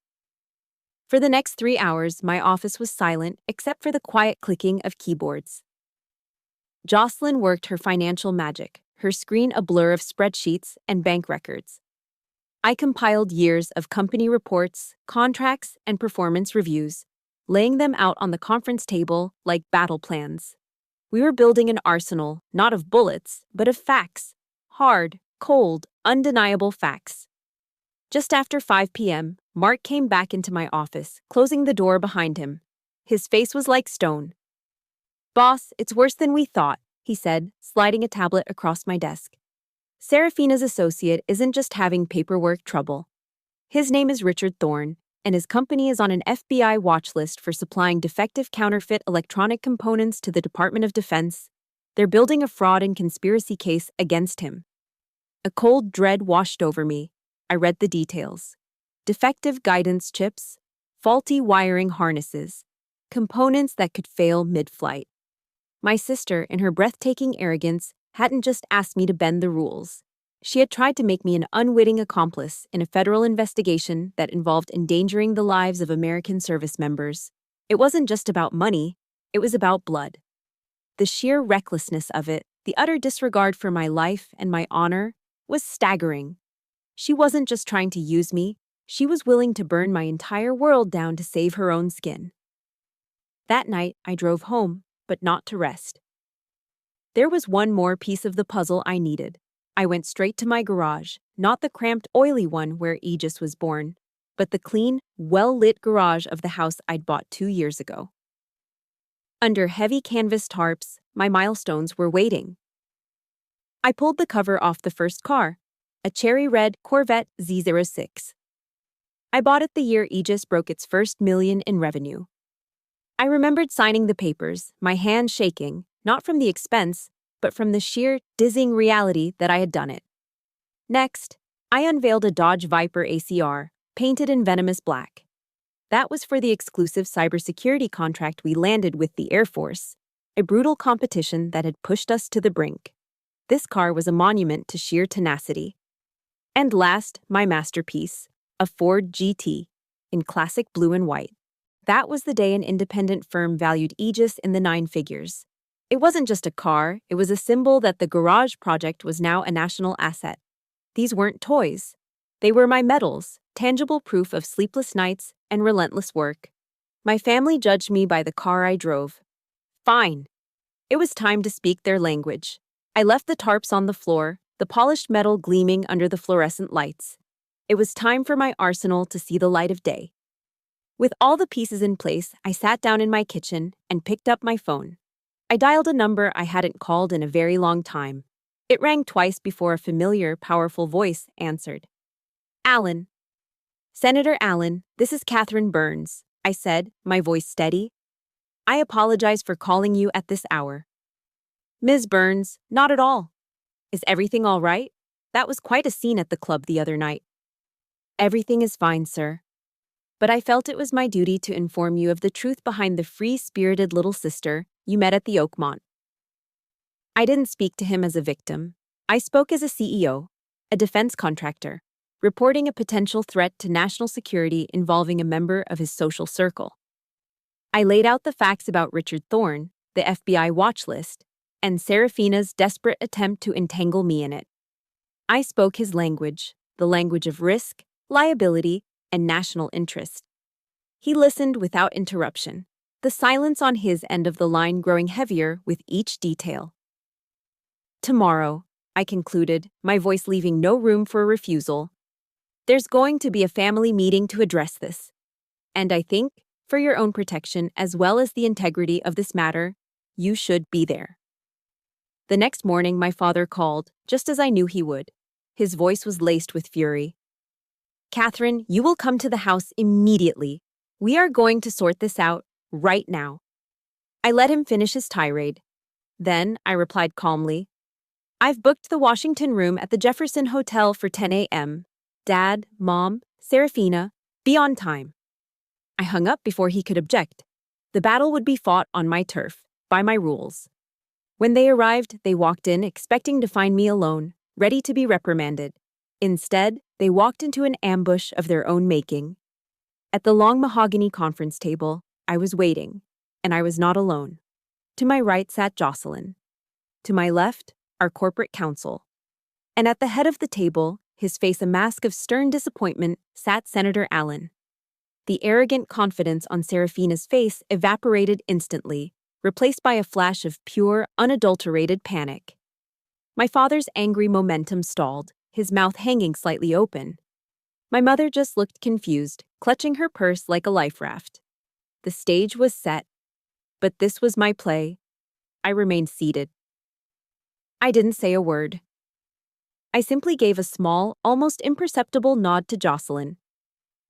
For the next 3 hours, my office was silent except for the quiet clicking of keyboards. Jocelyn worked her financial magic, her screen a blur of spreadsheets and bank records. I compiled years of company reports, contracts, and performance reviews, laying them out on the conference table like battle plans. We were building an arsenal, not of bullets, but of facts. Hard, cold, undeniable facts. Just after 5 p.m., Mark came back into my office, closing the door behind him. His face was like stone. Boss, it's worse than we thought, he said, sliding a tablet across my desk. Serafina's associate isn't just having paperwork trouble. His name is Richard Thorne, and his company is on an FBI watch list for supplying defective counterfeit electronic components to the Department of Defense. They're building a fraud and conspiracy case against him. A cold dread washed over me. I read the details. Defective guidance chips, faulty wiring harnesses, components that could fail mid-flight. My sister, in her breathtaking arrogance, hadn't just asked me to bend the rules. She had tried to make me an unwitting accomplice in a federal investigation that involved endangering the lives of American service members. It wasn't just about money, it was about blood. The sheer recklessness of it, the utter disregard for my life and my honor, was staggering. She wasn't just trying to use me, she was willing to burn my entire world down to save her own skin. That night, I drove home, but not to rest. There was one more piece of the puzzle I needed. I went straight to my garage, not the cramped, oily one where Aegis was born, but the clean, well-lit garage of the house I'd bought 2 years ago. Under heavy canvas tarps, my milestones were waiting. I pulled the cover off the first car, a cherry red Corvette Z06. I bought it the year Aegis broke its first million in revenue. I remembered signing the papers, my hand shaking, not from the expense, but from the sheer, dizzying reality that I had done it. Next, I unveiled a Dodge Viper ACR, painted in venomous black. That was for the exclusive cybersecurity contract we landed with the Air Force, a brutal competition that had pushed us to the brink. This car was a monument to sheer tenacity. And last, my masterpiece, a Ford GT, in classic blue and white. That was the day an independent firm valued Aegis in the 9 figures. It wasn't just a car, it was a symbol that the garage project was now a national asset. These weren't toys. They were my medals, tangible proof of sleepless nights and relentless work. My family judged me by the car I drove. Fine. It was time to speak their language. I left the tarps on the floor, the polished metal gleaming under the fluorescent lights. It was time for my arsenal to see the light of day. With all the pieces in place, I sat down in my kitchen and picked up my phone. I dialed a number I hadn't called in a very long time. It rang twice before a familiar, powerful voice answered. Allen. Senator Allen, this is Catherine Burns, I said, my voice steady. I apologize for calling you at this hour. Ms. Burns, not at all. Is everything all right? That was quite a scene at the club the other night. Everything is fine, sir. But I felt it was my duty to inform you of the truth behind the free-spirited little sister you met at the Oakmont. I didn't speak to him as a victim. I spoke as a CEO, a defense contractor, reporting a potential threat to national security involving a member of his social circle. I laid out the facts about Richard Thorne, the FBI watch list, and Serafina's desperate attempt to entangle me in it. I spoke his language, the language of risk, liability, and national interest. He listened without interruption, the silence on his end of the line growing heavier with each detail. Tomorrow, I concluded, my voice leaving no room for a refusal, there's going to be a family meeting to address this. And I think, for your own protection as well as the integrity of this matter, you should be there. The next morning, my father called, just as I knew he would. His voice was laced with fury. Catherine, you will come to the house immediately. We are going to sort this out right now. I let him finish his tirade. Then I replied calmly, I've booked the Washington room at the Jefferson Hotel for 10 a.m. Dad, Mom, Serafina, be on time. I hung up before he could object. The battle would be fought on my turf, by my rules. When they arrived, they walked in expecting to find me alone, ready to be reprimanded. Instead, they walked into an ambush of their own making. At the long mahogany conference table, I was waiting, and I was not alone. To my right sat Jocelyn. To my left, our corporate counsel. And at the head of the table, his face a mask of stern disappointment, sat Senator Allen. The arrogant confidence on Serafina's face evaporated instantly, replaced by a flash of pure, unadulterated panic. My father's angry momentum stalled, his mouth hanging slightly open. My mother just looked confused, clutching her purse like a life raft. The stage was set. But this was my play. I remained seated. I didn't say a word. I simply gave a small, almost imperceptible nod to Jocelyn.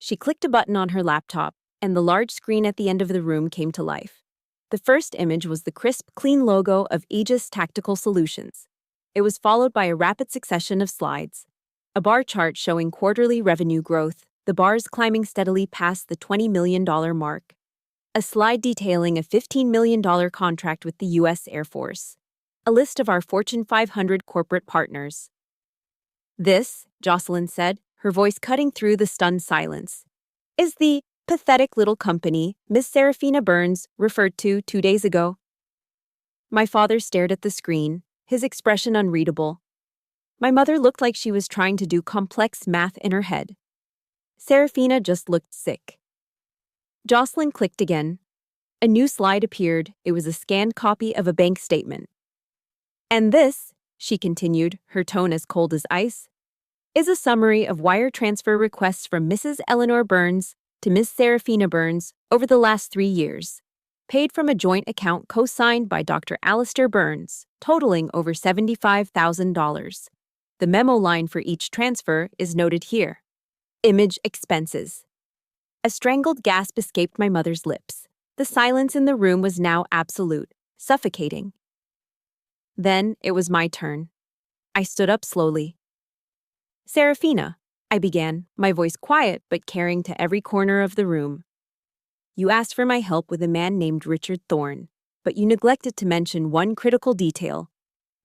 She clicked a button on her laptop, and the large screen at the end of the room came to life. The first image was the crisp, clean logo of Aegis Tactical Solutions. It was followed by a rapid succession of slides. A bar chart showing quarterly revenue growth, the bars climbing steadily past the $20 million mark. A slide detailing a $15 million contract with the U.S. Air Force. A list of our Fortune 500 corporate partners. This, Jocelyn said, her voice cutting through the stunned silence, is the pathetic little company Miss Serafina Burns referred to 2 days ago. My father stared at the screen, his expression unreadable. My mother looked like she was trying to do complex math in her head. Serafina just looked sick. Jocelyn clicked again. A new slide appeared. It was a scanned copy of a bank statement. And this, she continued, her tone as cold as ice, is a summary of wire transfer requests from Mrs. Eleanor Burns to Miss Serafina Burns over the last 3 years, paid from a joint account co-signed by Dr. Alistair Burns, totaling over $75,000. The memo line for each transfer is noted here. Image expenses. A strangled gasp escaped my mother's lips. The silence in the room was now absolute, suffocating. Then it was my turn. I stood up slowly. Serafina, I began, my voice quiet but carrying to every corner of the room. You asked for my help with a man named Richard Thorne, but you neglected to mention one critical detail,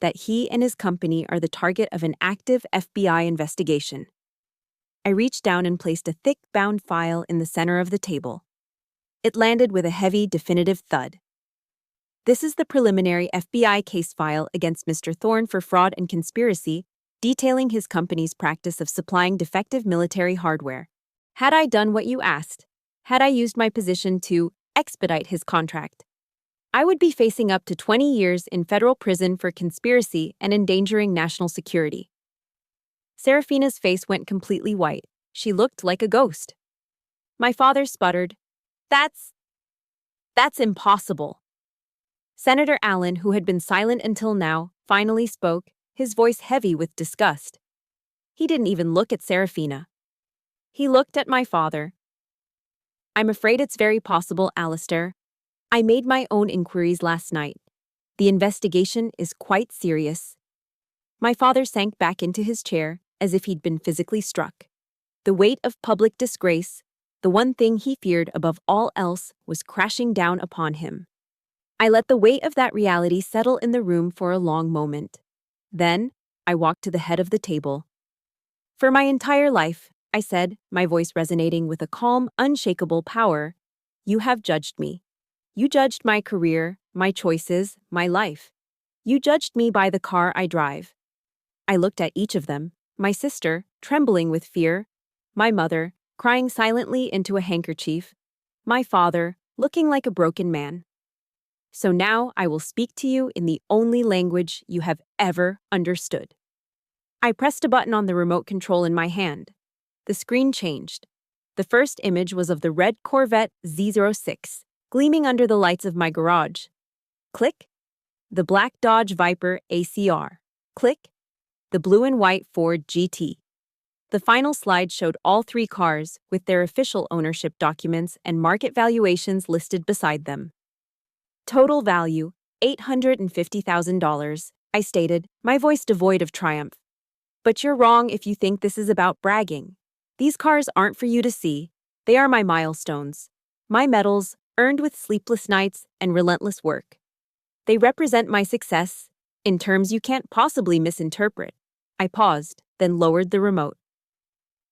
that he and his company are the target of an active FBI investigation. I reached down and placed a thick, bound file in the center of the table. It landed with a heavy, definitive thud. This is the preliminary FBI case file against Mr. Thorne for fraud and conspiracy, detailing his company's practice of supplying defective military hardware. Had I done what you asked, had I used my position to expedite his contract, I would be facing up to 20 years in federal prison for conspiracy and endangering national security. Serafina's face went completely white. She looked like a ghost. My father sputtered, That's impossible. Senator Allen, who had been silent until now, finally spoke, his voice heavy with disgust. He didn't even look at Serafina. He looked at my father. I'm afraid it's very possible, Alistair. I made my own inquiries last night. The investigation is quite serious. My father sank back into his chair as if he'd been physically struck. The weight of public disgrace, the one thing he feared above all else, was crashing down upon him. I let the weight of that reality settle in the room for a long moment. Then, I walked to the head of the table. For my entire life, I said, my voice resonating with a calm, unshakable power, you have judged me. You judged my career, my choices, my life. You judged me by the car I drive. I looked at each of them, my sister, trembling with fear, my mother, crying silently into a handkerchief, my father, looking like a broken man. So now I will speak to you in the only language you have ever understood. I pressed a button on the remote control in my hand. The screen changed. The first image was of the red Corvette Z06, gleaming under the lights of my garage. Click. The black Dodge Viper ACR. Click. The blue and white Ford GT. The final slide showed all 3 cars with their official ownership documents and market valuations listed beside them. Total value, $850,000, I stated, my voice devoid of triumph. But you're wrong if you think this is about bragging. These cars aren't for you to see. They are my milestones. My medals, earned with sleepless nights and relentless work. They represent my success, in terms you can't possibly misinterpret. I paused, then lowered the remote.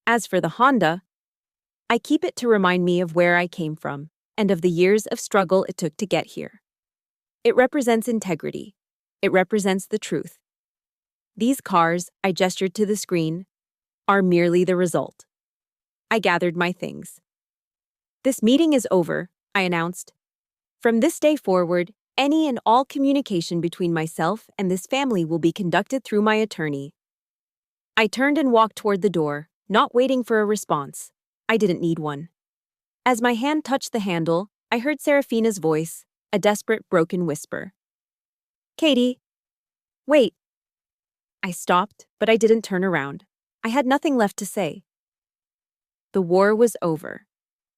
As for the Honda, I keep it to remind me of where I came from, and of the years of struggle it took to get here. It represents integrity. It represents the truth. These cars, I gestured to the screen, are merely the result. I gathered my things. This meeting is over, I announced. From this day forward, any and all communication between myself and this family will be conducted through my attorney. I turned and walked toward the door, not waiting for a response. I didn't need one. As my hand touched the handle, I heard Serafina's voice, a desperate, broken whisper. Katie. Wait. I stopped, but I didn't turn around. I had nothing left to say. The war was over.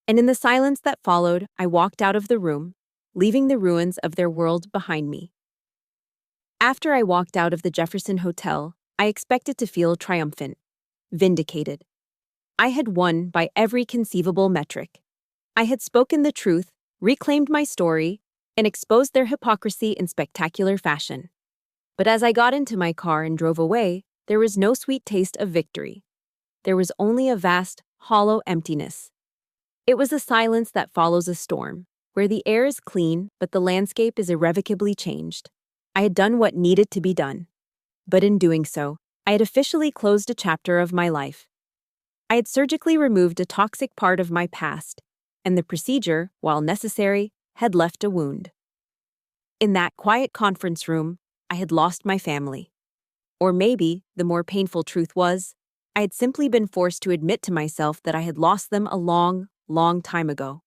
And in the silence that followed, I walked out of the room, leaving the ruins of their world behind me. After I walked out of the Jefferson Hotel, I expected to feel triumphant, vindicated. I had won by every conceivable metric. I had spoken the truth, reclaimed my story, and exposed their hypocrisy in spectacular fashion. But as I got into my car and drove away, there was no sweet taste of victory. There was only a vast, hollow emptiness. It was a silence that follows a storm, where the air is clean but the landscape is irrevocably changed. I had done what needed to be done. But in doing so, I had officially closed a chapter of my life. I had surgically removed a toxic part of my past, and the procedure, while necessary, had left a wound. In that quiet conference room, I had lost my family. Or maybe, the more painful truth was, I had simply been forced to admit to myself that I had lost them a long, long time ago.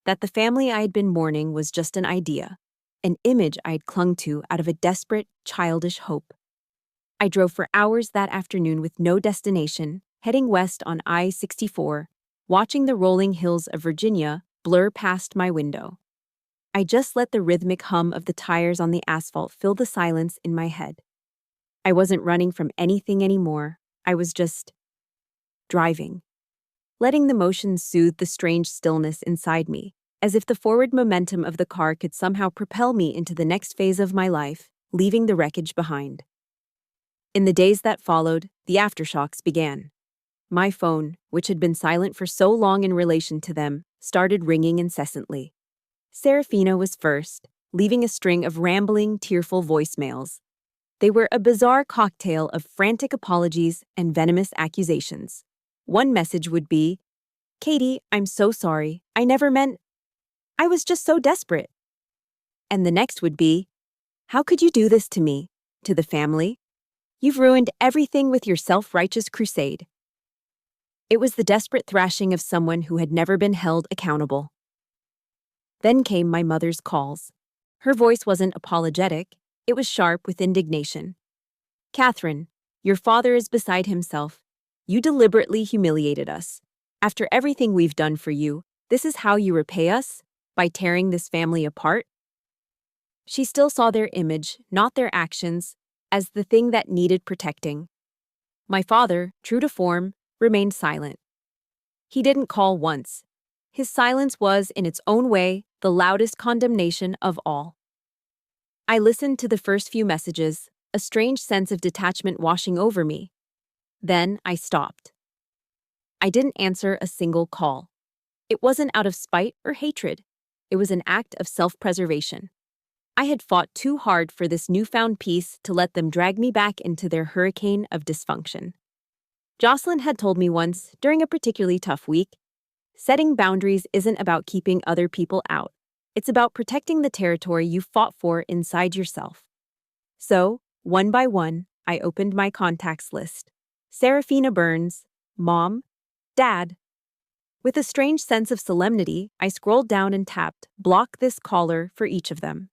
That the family I had been mourning was just an idea, an image I had clung to out of a desperate, childish hope. I drove for hours that afternoon with no destination, heading west on I-64, watching the rolling hills of Virginia blur past my window. I just let the rhythmic hum of the tires on the asphalt fill the silence in my head. I wasn't running from anything anymore. I was just driving, letting the motion soothe the strange stillness inside me, as if the forward momentum of the car could somehow propel me into the next phase of my life, leaving the wreckage behind. In the days that followed, the aftershocks began. My phone, which had been silent for so long in relation to them, started ringing incessantly. Serafina was first, leaving a string of rambling, tearful voicemails. They were a bizarre cocktail of frantic apologies and venomous accusations. One message would be, "Katie, I'm so sorry. I never meant. I was just so desperate." And the next would be, "How could you do this to me, to the family? You've ruined everything with your self-righteous crusade." It was the desperate thrashing of someone who had never been held accountable. Then came my mother's calls. Her voice wasn't apologetic, it was sharp with indignation. "Catherine, your father is beside himself. You deliberately humiliated us. After everything we've done for you, this is how you repay us? By tearing this family apart?" She still saw their image, not their actions, as the thing that needed protecting. My father, true to form, remained silent. He didn't call once. His silence was, in its own way, the loudest condemnation of all. I listened to the first few messages, a strange sense of detachment washing over me. Then I stopped. I didn't answer a single call. It wasn't out of spite or hatred. It was an act of self-preservation. I had fought too hard for this newfound peace to let them drag me back into their hurricane of dysfunction. Jocelyn had told me once, during a particularly tough week, setting boundaries isn't about keeping other people out. It's about protecting the territory you fought for inside yourself. So, one by one, I opened my contacts list. Serafina Burns, Mom, Dad. With a strange sense of solemnity, I scrolled down and tapped "Block this caller" for each of them.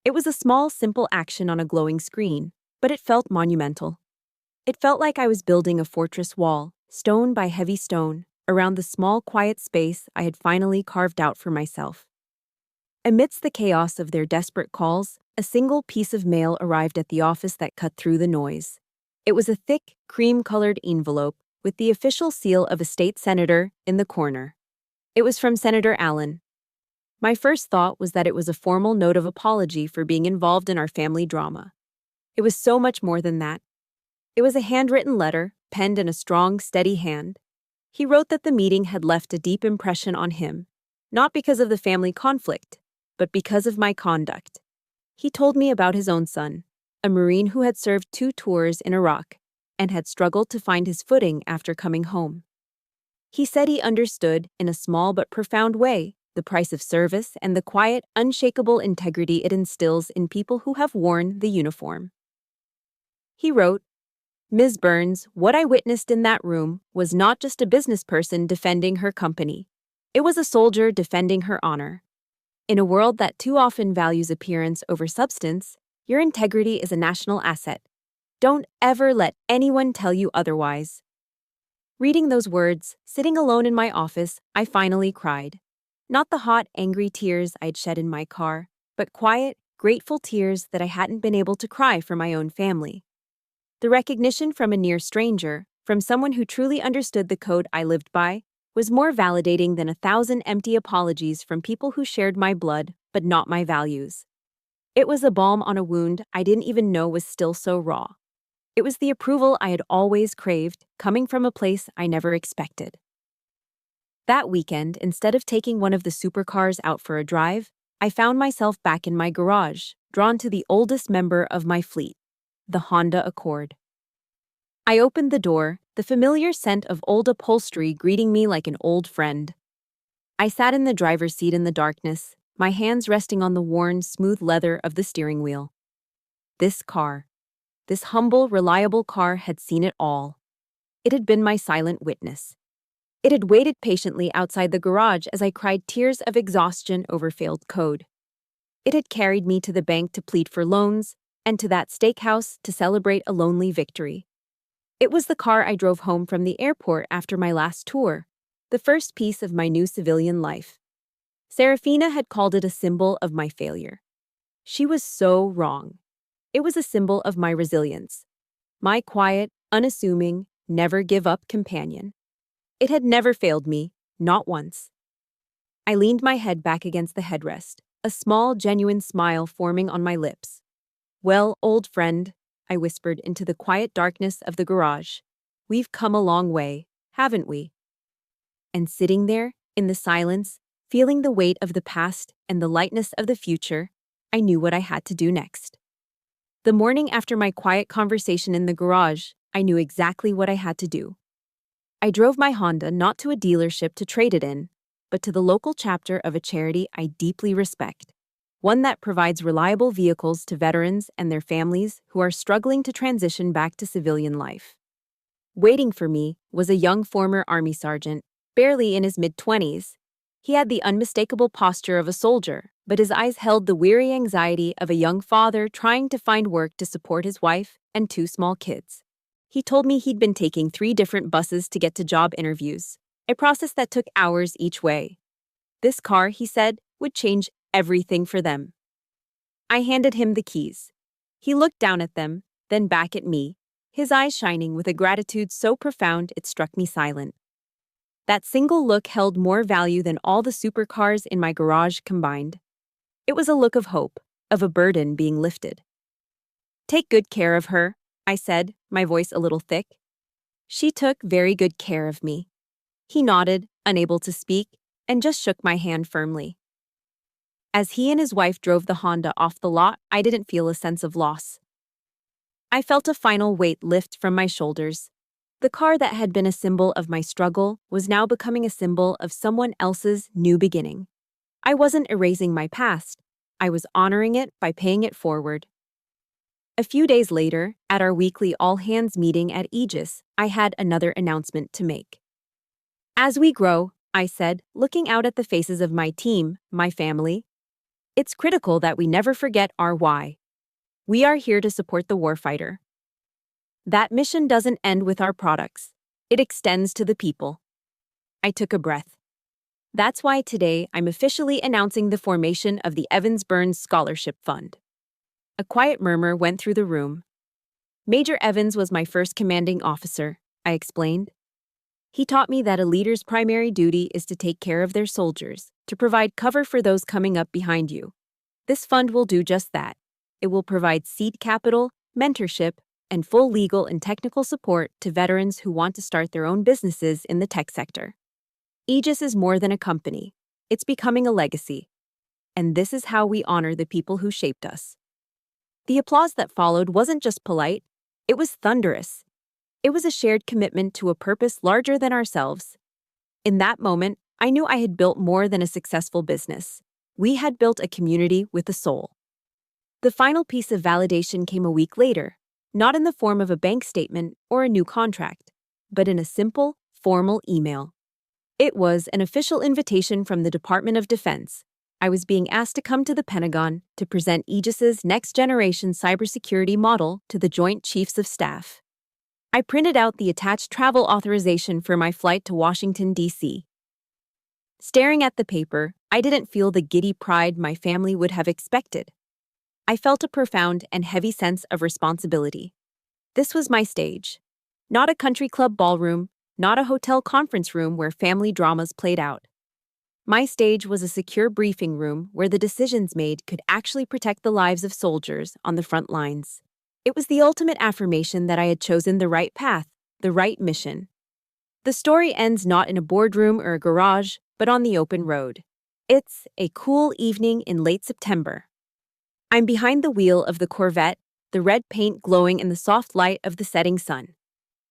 It was a small, simple action on a glowing screen, but it felt monumental. It felt like I was building a fortress wall, stone by heavy stone, around the small, quiet space I had finally carved out for myself. Amidst the chaos of their desperate calls, a single piece of mail arrived at the office that cut through the noise. It was a thick, cream-colored envelope with the official seal of a state senator in the corner. It was from Senator Allen. My first thought was that it was a formal note of apology for being involved in our family drama. It was so much more than that. It was a handwritten letter, penned in a strong, steady hand. He wrote that the meeting had left a deep impression on him, not because of the family conflict, but because of my conduct. He told me about his own son, a Marine who had served 2 tours in Iraq and had struggled to find his footing after coming home. He said he understood, in a small but profound way, the price of service and the quiet, unshakable integrity it instills in people who have worn the uniform. He wrote, "Ms. Burns, what I witnessed in that room was not just a business person defending her company. It was a soldier defending her honor. In a world that too often values appearance over substance, your integrity is a national asset. Don't ever let anyone tell you otherwise." Reading those words, sitting alone in my office, I finally cried. Not the hot, angry tears I'd shed in my car, but quiet, grateful tears that I hadn't been able to cry for my own family. The recognition from a near stranger, from someone who truly understood the code I lived by, was more validating than 1,000 empty apologies from people who shared my blood, but not my values. It was a balm on a wound I didn't even know was still so raw. It was the approval I had always craved, coming from a place I never expected. That weekend, instead of taking one of the supercars out for a drive, I found myself back in my garage, drawn to the oldest member of my fleet, the Honda Accord. I opened the door, the familiar scent of old upholstery greeting me like an old friend. I sat in the driver's seat in the darkness, my hands resting on the worn, smooth leather of the steering wheel. This humble, reliable car had seen it all. It had been my silent witness. It had waited patiently outside the garage as I cried tears of exhaustion over failed code. It had carried me to the bank to plead for loans, and to that steakhouse to celebrate a lonely victory. It was the car I drove home from the airport after my last tour, the first piece of my new civilian life. Serafina had called it a symbol of my failure. She was so wrong. It was a symbol of my resilience, my quiet, unassuming, never-give-up companion. It had never failed me, not once. I leaned my head back against the headrest, a small, genuine smile forming on my lips. "Well, old friend," I whispered into the quiet darkness of the garage, "we've come a long way, haven't we?" And sitting there, in the silence, feeling the weight of the past and the lightness of the future, I knew what I had to do next. The morning after my quiet conversation in the garage, I knew exactly what I had to do. I drove my Honda not to a dealership to trade it in, but to the local chapter of a charity I deeply respect, one that provides reliable vehicles to veterans and their families who are struggling to transition back to civilian life. Waiting for me was a young former Army sergeant, barely in his mid-20s. He had the unmistakable posture of a soldier, but his eyes held the weary anxiety of a young father trying to find work to support his wife and 2 small kids. He told me he'd been taking 3 different buses to get to job interviews, a process that took hours each way. This car, he said, would change everything for them. I handed him the keys. He looked down at them, then back at me, his eyes shining with a gratitude so profound it struck me silent. That single look held more value than all the supercars in my garage combined. It was a look of hope, of a burden being lifted. "Take good care of her," I said, my voice a little thick. "She took very good care of me." He nodded, unable to speak, and just shook my hand firmly. As he and his wife drove the Honda off the lot, I didn't feel a sense of loss. I felt a final weight lift from my shoulders. The car that had been a symbol of my struggle was now becoming a symbol of someone else's new beginning. I wasn't erasing my past. I was honoring it by paying it forward. A few days later, at our weekly all-hands meeting at Aegis, I had another announcement to make. "As we grow," I said, looking out at the faces of my team, my family, "it's critical that we never forget our why. We are here to support the warfighter. That mission doesn't end with our products. It extends to the people." I took a breath. That's why today I'm officially announcing the formation of the Evans Burns Scholarship Fund. A quiet murmur went through the room. "Major Evans was my first commanding officer," I explained. "He taught me that a leader's primary duty is to take care of their soldiers, to provide cover for those coming up behind you. This fund will do just that. It will provide seed capital, mentorship, and full legal and technical support to veterans who want to start their own businesses in the tech sector. Aegis is more than a company. It's becoming a legacy. And this is how we honor the people who shaped us." The applause that followed wasn't just polite, it was thunderous. It was a shared commitment to a purpose larger than ourselves. In that moment, I knew I had built more than a successful business. We had built a community with a soul. The final piece of validation came a week later, not in the form of a bank statement or a new contract, but in a simple, formal email. It was an official invitation from the Department of Defense. I was being asked to come to the Pentagon to present Aegis's next-generation cybersecurity model to the Joint Chiefs of Staff. I printed out the attached travel authorization for my flight to Washington, D.C. Staring at the paper, I didn't feel the giddy pride my family would have expected. I felt a profound and heavy sense of responsibility. This was my stage. Not a country club ballroom, not a hotel conference room where family dramas played out. My stage was a secure briefing room where the decisions made could actually protect the lives of soldiers on the front lines. It was the ultimate affirmation that I had chosen the right path, the right mission. The story ends not in a boardroom or a garage, but on the open road. It's a cool evening in late September. I'm behind the wheel of the Corvette, the red paint glowing in the soft light of the setting sun.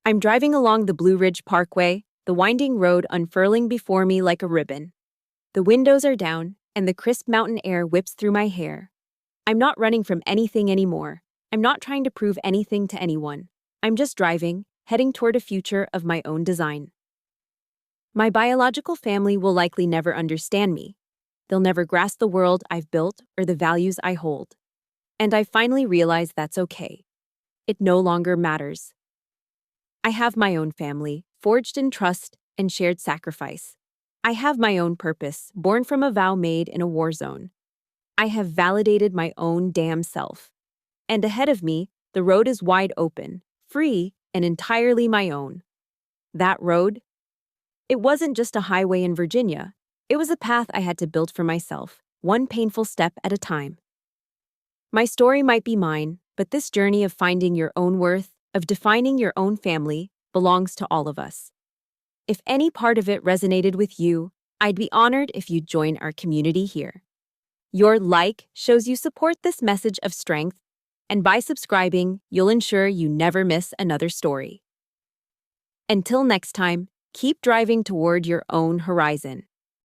I'm driving along the Blue Ridge Parkway, the winding road unfurling before me like a ribbon. The windows are down, and the crisp mountain air whips through my hair. I'm not running from anything anymore. I'm not trying to prove anything to anyone. I'm just driving, heading toward a future of my own design. My biological family will likely never understand me. They'll never grasp the world I've built or the values I hold. And I finally realized that's okay. It no longer matters. I have my own family, forged in trust and shared sacrifice. I have my own purpose, born from a vow made in a war zone. I have validated my own damn self. And ahead of me, the road is wide open, free, and entirely my own. That road? It wasn't just a highway in Virginia. It was a path I had to build for myself, one painful step at a time. My story might be mine, but this journey of finding your own worth, of defining your own family, belongs to all of us. If any part of it resonated with you, I'd be honored if you'd join our community here. Your like shows you support this message of strength, and by subscribing, you'll ensure you never miss another story. Until next time, keep driving toward your own horizon.